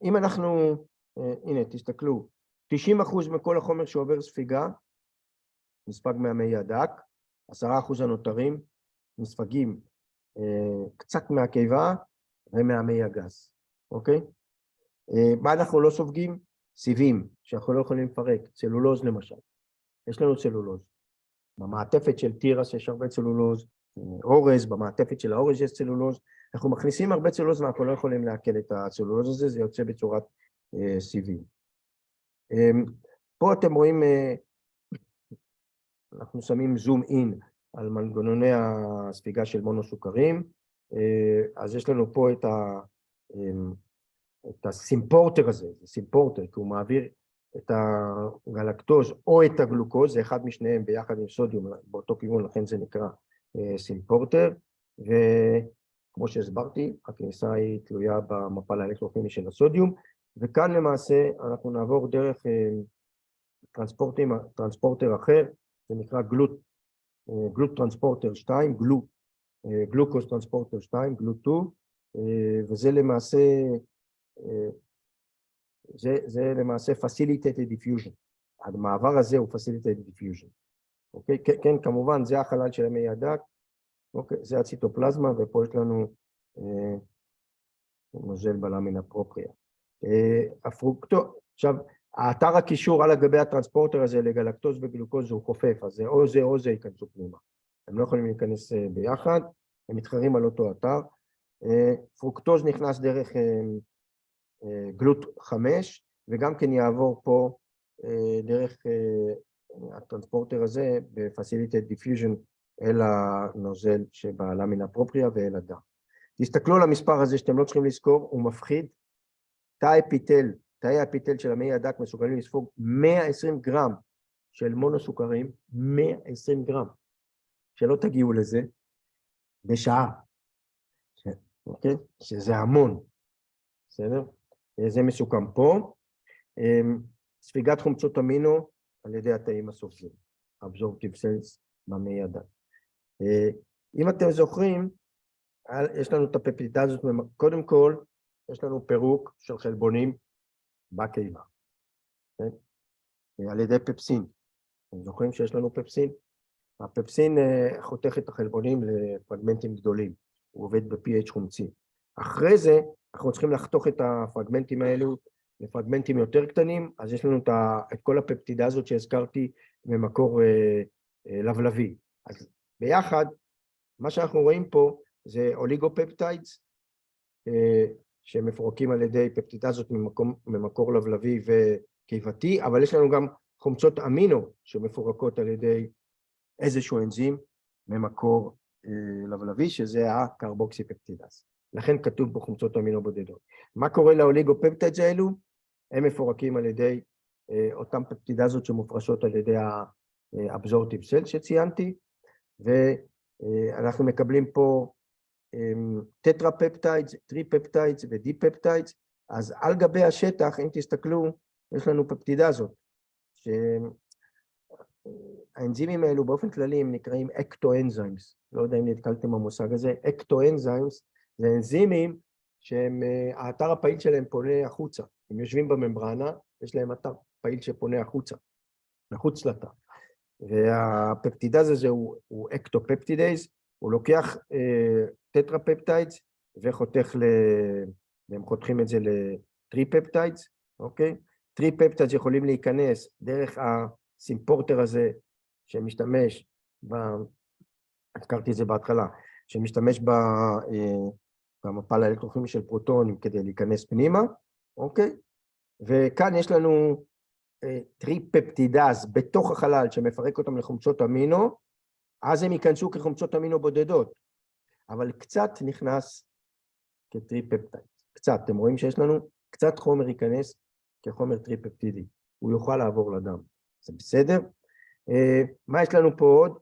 Speaker 1: אם אנחנו, הנה, תסתכלו, 90% מכל החומר שעובר ספיגה, נספג מהמעי הדק, 10% הנותרים נספגים קצת מהקיבה ומהמעי הגס, אוקיי? מה אנחנו לא סופגים? סיבים, שאנחנו לא יכולים לפרק, צלולוז למשל. יש לנו צלולוז. במעטפת של תירס יש הרבה צלולוז, אורז, במעטפת של האורז יש צלולוז. אנחנו מכניסים הרבה צלולוז ואנחנו לא יכולים לעכל את הצלולוז הזה, זה יוצא בצורת סיבים. פה אתם רואים, אנחנו שמים זום אין על מנגנוני הספיגה של מונוסוכרים, אז יש לנו פה את הסימפורטר הזה, זה סימפורטר, כי הוא מעביר את הגלקטוז או את הגלוקוז, זה אחד משניהם ביחד עם סודיום באותו כיוון, לכן זה נקרא סימפורטר, וכמו שהסברתי, הכניסה היא תלויה במפל האלקטרוכימי של הסודיום, וכאן למעשה אנחנו נעבור דרך טרנספורטר אחר, זה נקרא גלוט טרנספורטר 2, גלוקוז טרנספורטר 2, גלוט 2, וזה למעשה, זה למעשה facilitated diffusion. המעבר הזה הוא facilitated diffusion. אוקיי? כן, כמובן, זה החלל של המעי הדק, אוקיי? זה הציטופלזמה, ופה יש לנו נוזל בלמינה פרופריה. עכשיו, האתר הקישור על גבי הטרנספורטר הזה לגלקטוז וגלוקוז הוא חופף, אז זה או זה ייכנסו פנימה. הם לא יכולים להיכנס ביחד, הם מתחרים על אותו אתר. פרוקטוז נכנס דרך גלוט 5, וגם כן יעבור פה דרך הטרנספורטר הזה ב-facilitated diffusion אל הנוזל שבלמינה פרופריה ואל הדם. תסתכלו על המספר הזה שאתם לא צריכים לזכור, הוא מפחיד. תאי האפיטל של המעי הדק מסוגלים לספוג 120 גרם של מונוסוכרים, 120 גרם, שלא תגיעו לזה, בשעה, אוקיי? שזה המון, בסדר? זה מסוכם פה. ספיגת חומצות אמינו על ידי התאים הסופיים, absorptive cells במעי הדק. אם אתם זוכרים, יש לנו את הפפטידה הזאת, קודם כל, יש לנו פירוק של חלבונים בקיבה, על ידי פפסין. אתם זוכרים שיש לנו פפסין? הפפסין חותך את החלבונים לפרגמנטים גדולים, הוא עובד ב-pH חומצי. אחרי זה, אנחנו צריכים לחתוך את הפרגמנטים האלו לפרגמנטים יותר קטנים, אז יש לנו את כל הפפטידה הזאת שהזכרתי ממקור לבלבי. אז ביחד, מה שאנחנו רואים פה זה אוליגופפטיידס, שמפורקים על ידי פפטידזות ממקור לבלבי וקיבתי, אבל יש לנו גם חומצות אמינו שמפורקות על ידי איזשהו אנזים ממקור לבלבי, שזה הקרבוקסיפפטידז. לכן כתוב בו חומצות אמינו בודדות. מה קורה לאוליגופפטידס האלו? הם מפורקים על ידי אותם פפטידזות שמופרשות על ידי האבזורטיב סל שציינתי, ואנחנו מקבלים פה טטרפפטיידס, טריפפטיידס ודיפפטיידס, אז על גבי השטח, אם תסתכלו, יש לנו פפטידזות, שהאנזימים האלו באופן כללי הם נקראים אקטואנזימס, לא יודע אם נתקלתם במושג הזה, אקטואנזימס זה אנזימים שהאתר הפעיל שלהם פונה החוצה, הם יושבים בממברנה, יש להם אתר פעיל שפונה החוצה, מחוץ לתא. והפפטידז הזה הוא אקטופפטידייז, הוא לוקח טטרפפטיידס וחותך והם חותכים את זה לטריפפטיידס, אוקיי? טריפפטיידס יכולים להיכנס דרך הסימפורטר הזה שמשתמש, הזכרתי את זה בהתחלה, שמשתמש במפל האלקטרוכימי של פרוטונים כדי להיכנס פנימה, אוקיי? וכאן יש לנו טריפפטידז בתוך החלל שמפרק אותם לחומצות אמינו, אז הם ייכנסו כחומצות אמינו בודדות, אבל קצת נכנס כטריפפטייד, קצת, אתם רואים שיש לנו קצת חומר ייכנס כחומר טריפפטידי, הוא יוכל לעבור לדם, זה בסדר? מה יש לנו פה עוד?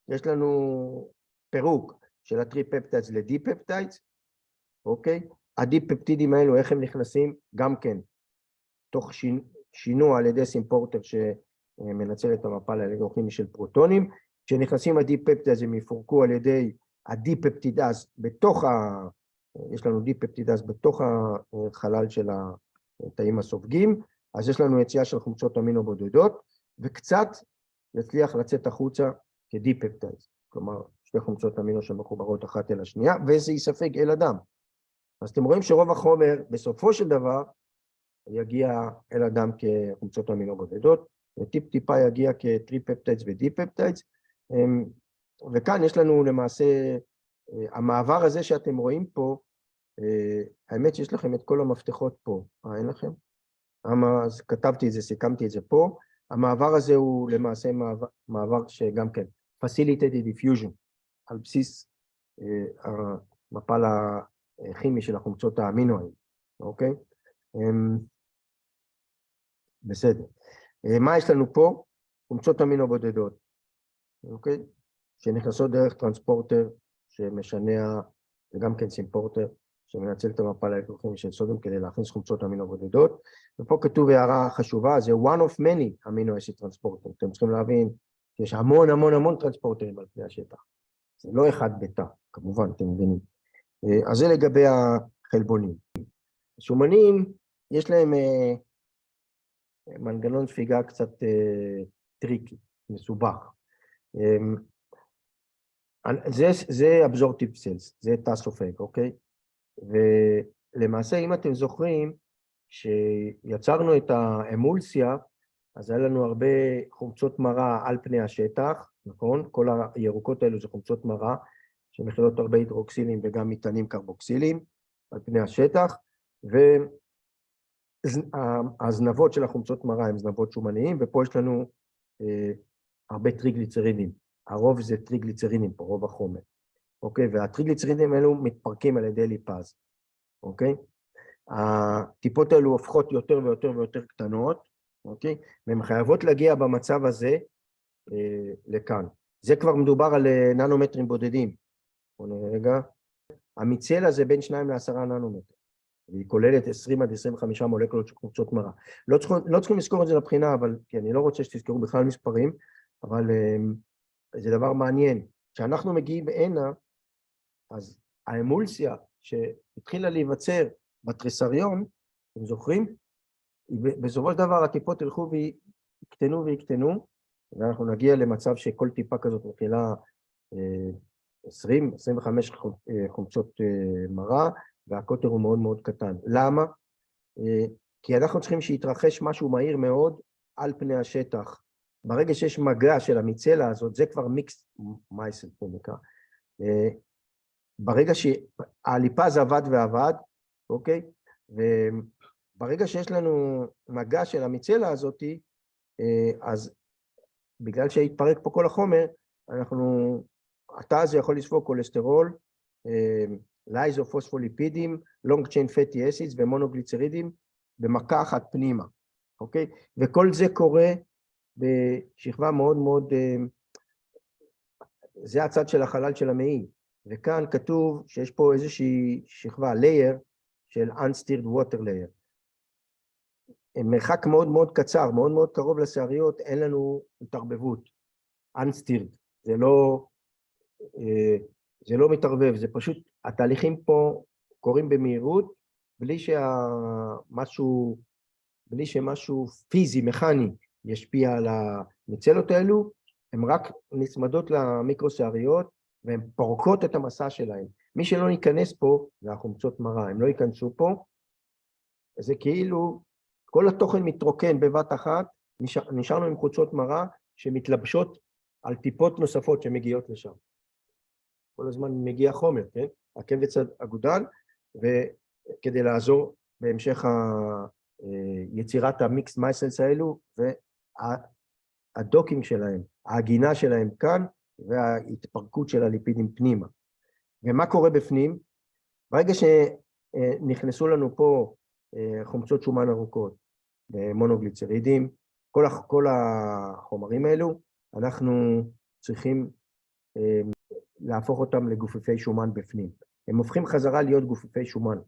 Speaker 1: יש לנו פירוק של הטריפפטיידס לדיפפטיידס, אוקיי? הדיפפטידים האלו, איך הם נכנסים? גם כן, תוך שינוע על ידי סימפורטר שמנצל את המפל האלקטרוכימי של פרוטונים, כשנכנסים הדיפפטידס הם יפורקו על ידי הדיפפטידז יש לנו דיפפטידז בתוך החלל של התאים הסופגים, אז יש לנו יציאה של חומצות אמינו בודדות, וקצת יצליח לצאת החוצה כדיפפטידז, כלומר שתי חומצות אמינו שמחוברות אחת אל השנייה, וזה יספג אל הדם. אז אתם רואים שרוב החומר בסופו של דבר יגיע אל הדם כחומצות אמינו בודדות, וטיפ טיפה יגיע כטריפפטיידס ודיפפטיידס, וכאן יש לנו למעשה, המעבר הזה שאתם רואים פה, האמת שיש לכם את כל המפתחות פה, אין לכם? אז כתבתי את זה, סיכמתי את זה פה, המעבר הזה הוא למעשה מעבר שגם כן, Facilitated Diffusion, על בסיס המפל הכימי של החומצות האמינו האלה, אוקיי? בסדר. מה יש לנו פה? חומצות אמינו בודדות, אוקיי? שנכנסות דרך טרנספורטר שמשנע, וגם כן סימפורטר, שמנצל את המפל האלקטרוכימי של סודיום כדי להכניס חומצות אמינו בודדות, ופה כתוב הערה חשובה, זה one of many אמינו אסיד טרנספורטר, אתם צריכים להבין שיש המון המון המון טרנספורטרים על פני השטח, זה לא אחד בתא, כמובן, אתם מבינים. אז זה לגבי החלבונים. השומנים, יש להם מנגנון ספיגה קצת טריקי, מסובך. זה absorptive cells, זה תא סופג, אוקיי? ולמעשה, אם אתם זוכרים, שיצרנו את האמולסיה, אז היה לנו הרבה חומצות מרה על פני השטח, נכון? כל הירוקות האלו זה חומצות מרה, שמכילות הרבה הידרוקסילים וגם מטענים קרבוקסילים על פני השטח, והזנבות של החומצות מרה הן זנבות שומניים, ופה יש לנו הרבה טריגליצרידים. הרוב זה טריגליצרידים פה, רוב החומר. אוקיי? והטריגליצרידים האלו מתפרקים על ידי ליפז. אוקיי? הטיפות האלו הופכות יותר ויותר ויותר קטנות, אוקיי? והן חייבות להגיע במצב הזה לכאן. זה כבר מדובר על ננומטרים בודדים. בואו נראה רגע. המיצלה זה בין 2 ל10 ננומטר. והיא כוללת 20 עד 25 מולקולות של חומצות מרה. לא צריכים לזכור את זה לבחינה, אבל כי אני לא רוצה שתזכרו בכלל מספרים, אבל זה דבר מעניין. כשאנחנו מגיעים הנה, אז האמולסיה שהתחילה להיווצר בתריסריון, אתם זוכרים? בסופו של דבר הטיפות ילכו ויקטנו ויקטנו, ואנחנו נגיע למצב שכל טיפה כזאת מכילה 20-25 חומצות מרה, והקוטר הוא מאוד מאוד קטן. למה? כי אנחנו צריכים שיתרחש משהו מהיר מאוד על פני השטח. ברגע שיש מגע של המיצלה הזאת, זה כבר מיקס מייסל, פה נקרא. ברגע שהליפז עבד ועבד, אוקיי? וברגע שיש לנו מגע של המיצלה הזאת, אז בגלל שהתפרק פה כל החומר, התא הזה יכול לספוג כולסטרול, לייזופוספוליפידים, לונג צ'יין פטי אסידס ומונוגליצרידים במכה אחת פנימה, אוקיי? וכל זה קורה בשכבה מאוד מאוד, זה הצד של החלל של המעי, וכאן כתוב שיש פה איזושהי שכבה, layer של unstirred water layer. מרחק מאוד מאוד קצר, מאוד מאוד קרוב לשעריות, אין לנו התערבבות, unstirred, זה לא מתערבב, זה פשוט, התהליכים פה קורים במהירות, בלי שמשהו בלי שמשהו פיזי, מכני, ישפיע על המיצלות האלו, הן רק נצמדות למיקרושאריות, והן פורקות את המסע שלהן. מי שלא ייכנס פה, זה החומצות מרה, הם לא ייכנסו פה, זה כאילו, כל התוכן מתרוקן בבת אחת, נשארנו עם חומצות מרה, שמתלבשות על טיפות נוספות שמגיעות לשם. כל הזמן מגיע חומר, כן? הקבץ אגודל, וכדי לעזור בהמשך יצירת המיקס מייסלס האלו, והדוקינג שלהם, ההגינה שלהם כאן, וההתפרקות של הליפידים פנימה. ומה קורה בפנים? ברגע שנכנסו לנו פה חומצות שומן ארוכות, מונוגליצרידים, כל החומרים האלו, אנחנו צריכים להפוך אותם לגופפי שומן בפנים. הם הופכים חזרה להיות גופפי שומן.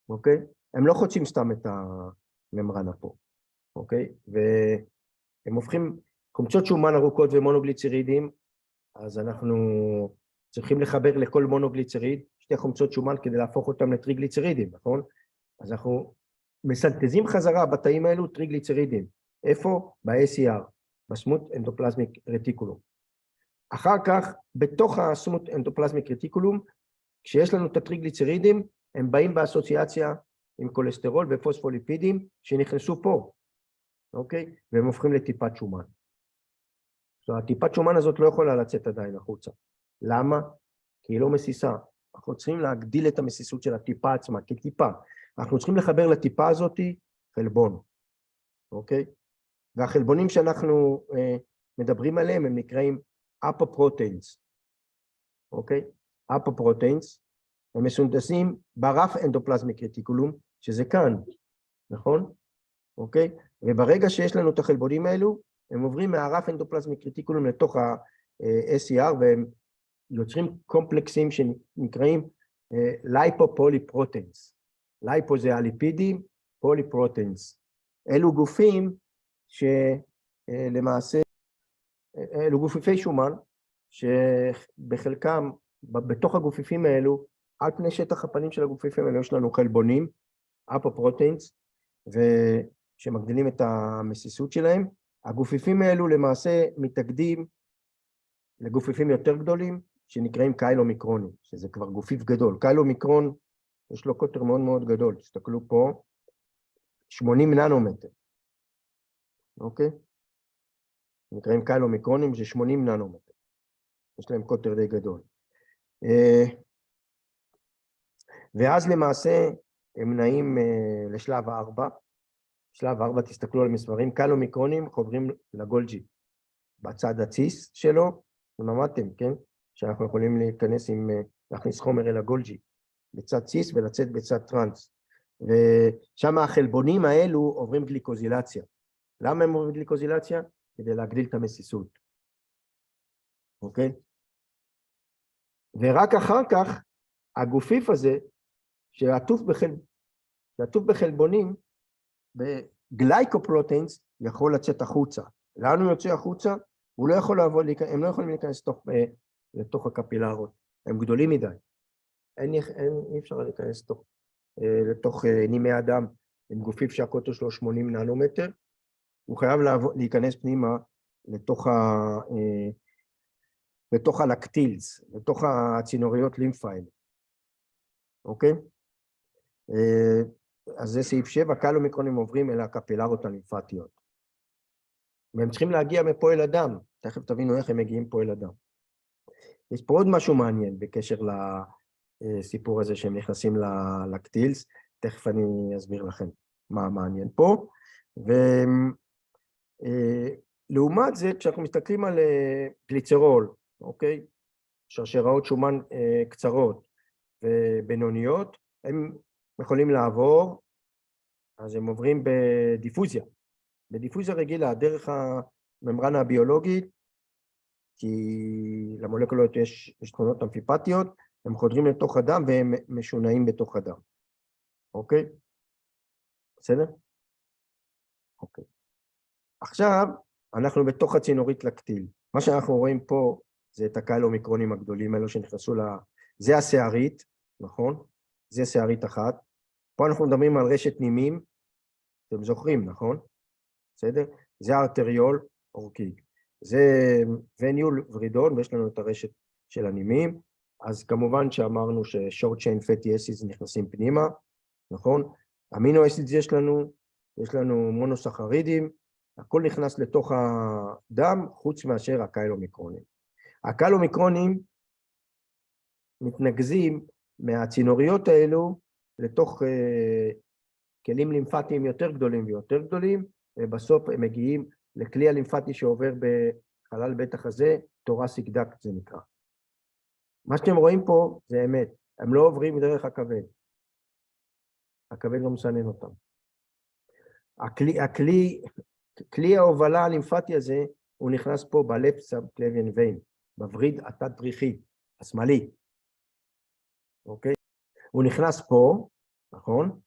Speaker 1: אוקיי? הם לא חוצים סתם את הממברנה פה. אוקיי? והם הופכים חומצות שומן ארוכות ומונוגליצרידים, אז אנחנו צריכים לחבר לכל מונוגליצריד שתי חומצות שומן כדי להפוך אותם לטריגליצרידים, נכון? אז אנחנו מסנטזים חזרה בתאים האלו טריגליצרידים. איפה? ב-ACR, בסמות אנדופלזמיק רטיקולום. אחר כך, בתוך הסמות אנדופלזמיק רטיקולום, כשיש לנו את הטריגליצרידים, הם באים באסוציאציה עם כולסטרול ופוספוליפידים שנכנסו פה, אוקיי? והם הופכים לטיפת שומן. עכשיו, הטיפת שומן הזאת לא יכולה לצאת עדיין החוצה. למה? כי היא לא מסיסה. אנחנו צריכים להגדיל את המסיסות של הטיפה עצמה, כטיפה. אנחנו צריכים לחבר לטיפה הזאת חלבון, אוקיי? והחלבונים שאנחנו מדברים עליהם הם נקראים אפופרוטאינס, אוקיי? אפופרוטאינס, הם מסונתזים ברף אנדופלזמיק רטיקולום, שזה כאן, נכון? אוקיי? וברגע שיש לנו את החלבונים האלו, הם עוברים מהרף אנדופלזמיק רטיקולום לתוך ה-SCR, והם יוצרים קומפלקסים שנקראים ליפופוליפרוטאינס. ליפו זה הליפידים, פוליפרוטאינס. אלו גופים שלמעשה, אלו גופיפי שומן, שבחלקם, בתוך הגופיפים האלו, על פני שטח הפנים של הגופיפים האלו, יש לנו חלבונים, אפופרוטאינס, שמגדילים את המסיסות שלהם. הגופיפים האלו למעשה מתאגדים לגופיפים יותר גדולים, שנקראים קיילומיקרונים, שזה כבר גופיף גדול. קיילומיקרון, יש לו קוטר מאוד מאוד גדול, תסתכלו פה, 80 ננומטר, אוקיי? נקראים קיילומיקרונים, זה 80 ננומטר. יש להם קוטר די גדול. ואז למעשה הם נעים לשלב 4. שלב 4, תסתכלו על מספרים, קיילומיקרונים חוברים לגולג'י. בצד הציס שלו, למדתם, כן? שאנחנו יכולים להיכנס להכניס חומר אל הגולג'י. בצד ציס ולצאת בצד טרנס. ושם החלבונים האלו עוברים גליקוזילציה. למה הם עוברים גליקוזילציה? כדי להגדיל את המסיסות. אוקיי? ורק אחר כך, הגופיף הזה, שעטוף בחלבונים, בגלייקופרוטאינס, יכול לצאת החוצה. לאן הוא יוצא החוצה? הוא לא יכול לעבוד, הם לא יכולים להיכנס לתוך הקפילרות. הם גדולים מדי. אי אפשר להיכנס לתוך נימי אדם עם גופיף שהקוטר שלו 80 ננומטר. הוא חייב להיכנס פנימה לתוך הלקטילס, לתוך הצינוריות לימפה האלה. אוקיי? אז זה סעיף 7, קיילומיקרונים עוברים אל הקפילרות הלימפטיות. והם צריכים להגיע מפה אל הדם, תכף תבינו איך הם מגיעים פה אל הדם. יש פה עוד משהו מעניין בקשר לסיפור הזה שהם נכנסים ללקטילס, תכף אני אסביר לכם מה מעניין פה. ולעומת זה, כשאנחנו מסתכלים על גליצרול, אוקיי? שרשראות שומן קצרות ובינוניות, הם יכולים לעבור, אז הם עוברים בדיפוזיה. בדיפוזיה רגילה, דרך הממברנה הביולוגית, כי למולקולות יש תכונות אמפיפטיות, הם חודרים לתוך הדם והם משונעים בתוך הדם. אוקיי? בסדר? אוקיי. עכשיו, אנחנו בתוך הצינורית לקטיל. מה שאנחנו רואים פה, זה את הקיילומיקרונים הגדולים האלו שנכנסו זה השערית, נכון? זה שערית אחת. פה אנחנו מדברים על רשת נימים, אתם זוכרים, נכון? בסדר? זה הארטריול עורקי. זה וניול ורידון, ויש לנו את הרשת של הנימים, אז כמובן שאמרנו ש-short chain fatty acids נכנסים פנימה, נכון? אמינו אסידס יש לנו מונוסחרידים, הכל נכנס לתוך הדם, חוץ מאשר הקאילומיקרונים. הקאילומיקרונים מתנגזים מהצינוריות האלו לתוך כלים לימפטיים יותר גדולים ויותר גדולים, ובסוף הם מגיעים לכלי הלימפטי שעובר בחלל בית החזה, תורסיק דקט זה נקרא. מה שאתם רואים פה זה אמת, הם לא עוברים דרך הכבד. הכבד לא מסנן אותם. כלי ההובלה הלימפטי הזה, הוא נכנס פה בלב סאבקלביאן ויין, בווריד התת-דריכי, השמאלי. אוקיי? הוא נכנס פה, נכון?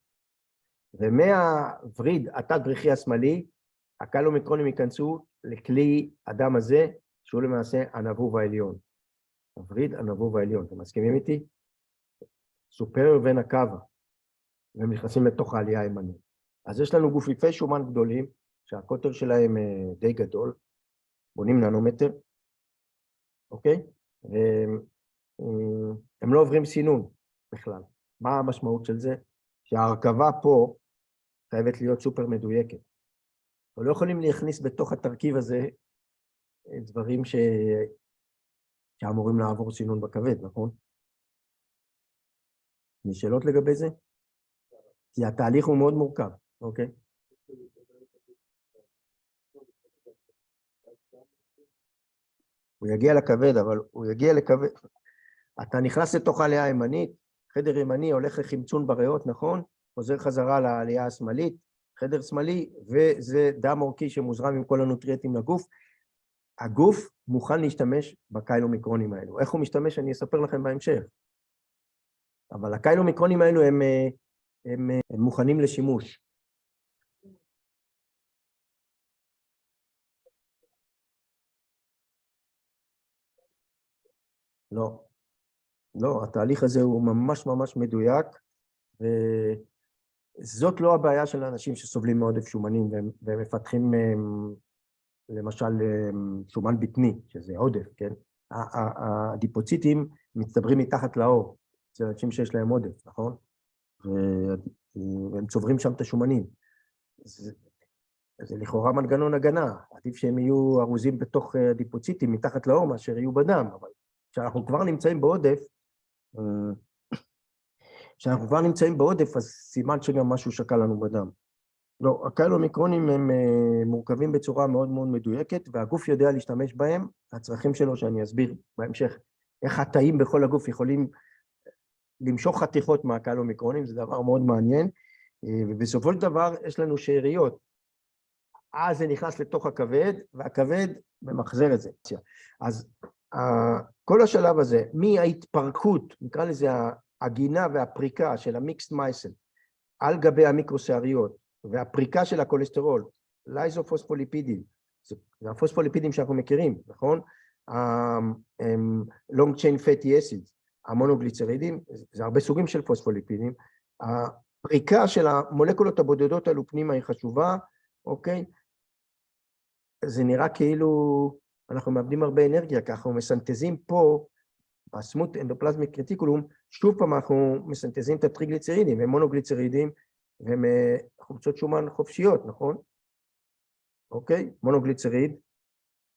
Speaker 1: ומהווריד התת-דריכי השמאלי, הקאילומיקרונים ייכנסו לכלי הדם הזה, שהוא למעשה הנבוב העליון. הווריד הנבוב העליון, אתם מסכימים איתי? סופריור ונה קאבה, והם נכנסים לתוך העלייה הימנית. אז יש לנו גופיפי שומן גדולים, שהקוטר שלהם די גדול, 80 ננומטר, אוקיי? הם לא עוברים סינון בכלל. מה המשמעות של זה? שההרכבה פה חייבת להיות סופר מדויקת. אנחנו לא יכולים להכניס בתוך התרכיב הזה דברים שאמורים לעבור סינון בכבד, נכון? יש שאלות לגבי זה? כי התהליך הוא מאוד מורכב, אוקיי? הוא יגיע לכבד, אבל הוא יגיע לכבד. אתה נכנס לתוך העלייה הימנית, חדר ימני הולך לחמצון בריאות, נכון? חוזר חזרה לעלייה השמאלית, חדר שמאלי, וזה דם עורקי שמוזרם עם כל הנוטריאנטים לגוף. הגוף מוכן להשתמש בקאילומיקרונים האלו. איך הוא משתמש? אני אספר לכם בהמשך. אבל הקאילומיקרונים האלו הם מוכנים לשימוש. לא. לא, התהליך הזה הוא ממש ממש מדויק, וזאת לא הבעיה של האנשים שסובלים מעודף שומנים, והם מפתחים למשל שומן בטני, שזה עודף, כן? הדיפוציטים מצטברים מתחת לאור, זה אנשים שיש להם עודף, נכון? והם צוברים שם את השומנים. זה לכאורה מנגנון הגנה, עדיף שהם יהיו ארוזים בתוך הדיפוציטים מתחת לאור מאשר יהיו בדם, אבל כשאנחנו כבר נמצאים בעודף, אז סימן שגם משהו שקע לנו בדם. לא, הקאילומיקרונים הם מורכבים בצורה מאוד מאוד מדויקת, והגוף יודע להשתמש בהם, הצרכים שלו שאני אסביר בהמשך, איך התאים בכל הגוף יכולים למשוך חתיכות מהקאילומיקרונים, זה דבר מאוד מעניין, ובסופו של דבר יש לנו שאריות, אז זה נכנס לתוך הכבד, והכבד ממחזר את זה. אז כל השלב הזה, מההתפרקות, נקרא לזה הגינה והפריקה של המיקסט מייסל, על גבי המיקרוסעריות, והפריקה של הכולסטרול, לייזופוספוליפידים, זה הפוספוליפידים שאנחנו מכירים, נכון? long chain fatty acids, המונוגליצרידים, זה הרבה סוגים של פוספוליפידים, הפריקה של המולקולות הבודדות האלו פנימה היא חשובה, אוקיי? זה נראה כאילו אנחנו מאבדים הרבה אנרגיה, כי אנחנו מסנטזים פה, בסמות אנדופלזמיק קריטיקולום, שוב פעם אנחנו מסנטזים את הטריגליצרידים, הם מונוגליצרידים, והם חומצות שומן חופשיות, נכון? אוקיי? מונוגליצריד,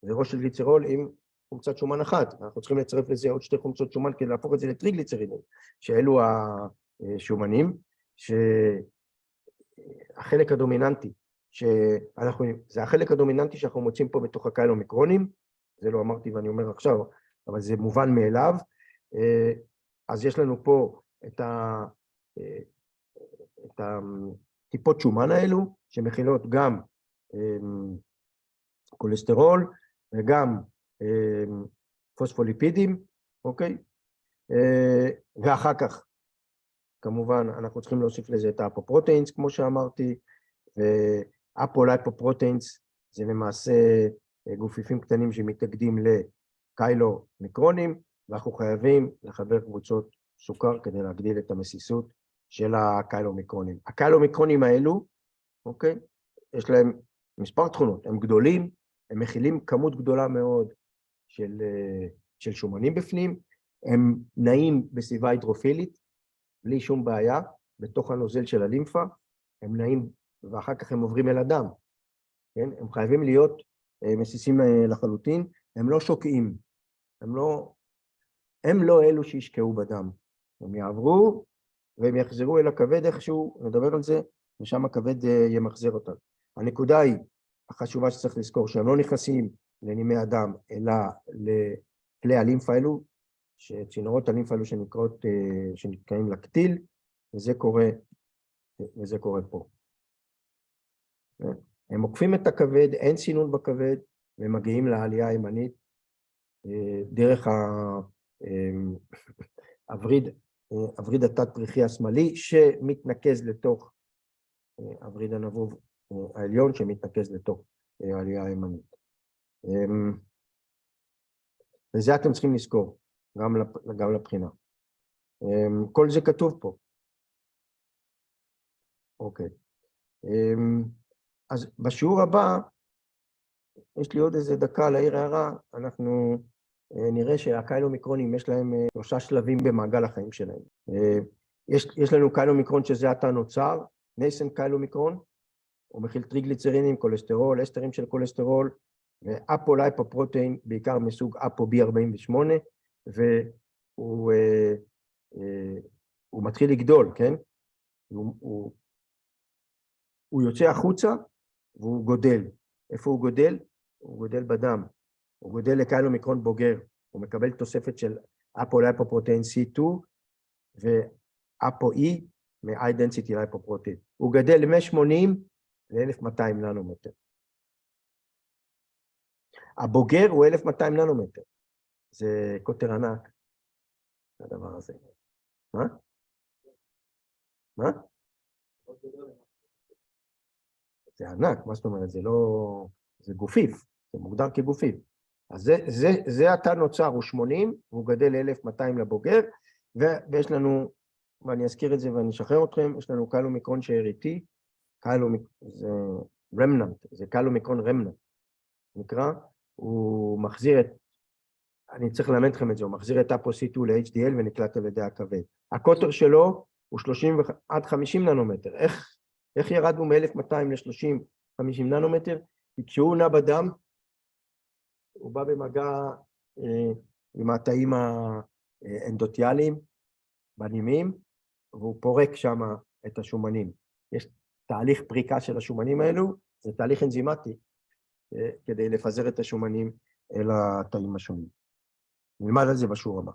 Speaker 1: זה ראש של גליצרול עם חומצת שומן אחת, אנחנו צריכים לצרף לזה עוד שתי חומצות שומן כדי להפוך את זה לטריגליצרידים, שאלו השומנים, שהחלק הדומיננטי, זה החלק הדומיננטי שאנחנו מוצאים פה בתוך הקאילומיקרונים, זה לא אמרתי ואני אומר עכשיו, אבל זה מובן מאליו, אז יש לנו פה את הטיפות שומן האלו, שמכילות גם קולסטרול וגם פוספוליפידים, אוקיי? ואחר כך, כמובן, אנחנו צריכים להוסיף לזה את האפופרוטאינס, כמו שאמרתי, ואפוליפופרוטאינס זה למעשה גופיפים קטנים שמתאגדים לקאילומיקרונים, ואנחנו חייבים לחבר קבוצות סוכר כדי להגדיל את המסיסות של הקאילומיקרונים. הקאילומיקרונים האלו אוקיי? יש להם מספר תכונות, הם גדולים, הם מכילים כמות גדולה מאוד של שומנים בפנים, הם נעים בסביבה הידרופילית, בלי שום בעיה, בתוך הנוזל של הלימפה, הם נעים ואחר כך הם עוברים אל הדם, כן? הם חייבים להיות מסיסים לחלוטין, הם לא שוקעים, הם לא אלו שישקעו בדם, הם יעברו והם יחזרו אל הכבד איכשהו, נדבר על זה, ושם הכבד ימחזר אותם. הנקודה היא החשובה שצריך לזכור, שהם לא נכנסים לנימי הדם, אלא לכלי הלימפה אלו, שצינורות הלימפה אלו שנקראים לקטיל, וזה קורה פה. הם עוקפים את הכבד, אין סינון בכבד, והם מגיעים לעלייה הימנית, דרך הווריד התת-פרחי השמאלי, שמתנקז לתוך הווריד הנבוב העליון, שמתנקז לתוך העלייה הימנית. וזה אתם צריכים לזכור, גם לבחינה. כל זה כתוב פה. אוקיי. אז בשיעור הבא, יש לי עוד איזה דקה להעיר הערה, אנחנו נראה שהקיילומיקרונים יש להם 3 שלבים במעגל החיים שלהם. יש לנו קיילומיקרון שזה עתה נוצר, נסנט קיילומיקרון, הוא מכיל טריגליצרינים, כולסטרול, אסטרים של כולסטרול, ואפו-ליפופרוטאין, בעיקר מסוג אפו-B48, והוא מתחיל לגדול, כן? הוא יוצא החוצה והוא גודל. איפה הוא גודל? הוא גודל בדם. הוא גודל לקיילומיקרון בוגר. הוא מקבל תוספת של אפו-ליפופרוטאין C2 ואפו-E מ-high density lipoprotein. הוא גדל מ-80 ל-1200 ננומטר. הבוגר הוא 1200 ננומטר. זה קוטר ענק, הדבר הזה. מה? מה? זה ענק, מה זאת אומרת? זה לא... זה גופיף, זה מוגדר כגופיף. אז זה התא נוצר, הוא 80, והוא גדל ל-1200 לבוגר, ויש לנו, ואני אזכיר את זה ואני אשחרר אתכם, יש לנו קיילומיקרון שאריתי, זה רמננט, זה קיילומיקרון רמננט, נקרא, הוא מחזיר את, אני צריך ללמד אתכם את זה, הוא מחזיר את אפו-C2 ל-HDL ונקלט על ידי הכבד. הקוטר שלו הוא 30 עד 50 ננומטר. איך ירדנו מ-1200 ל-30-50 ננומטר? כי כשהוא נע בדם, הוא בא במגע עם התאים האנדותיאליים, בנימים, והוא פורק שם את השומנים. יש תהליך פריקה של השומנים האלו, זה תהליך אנזימטי, כדי לפזר את השומנים אל התאים השונים. נלמד על זה בשיעור הבא.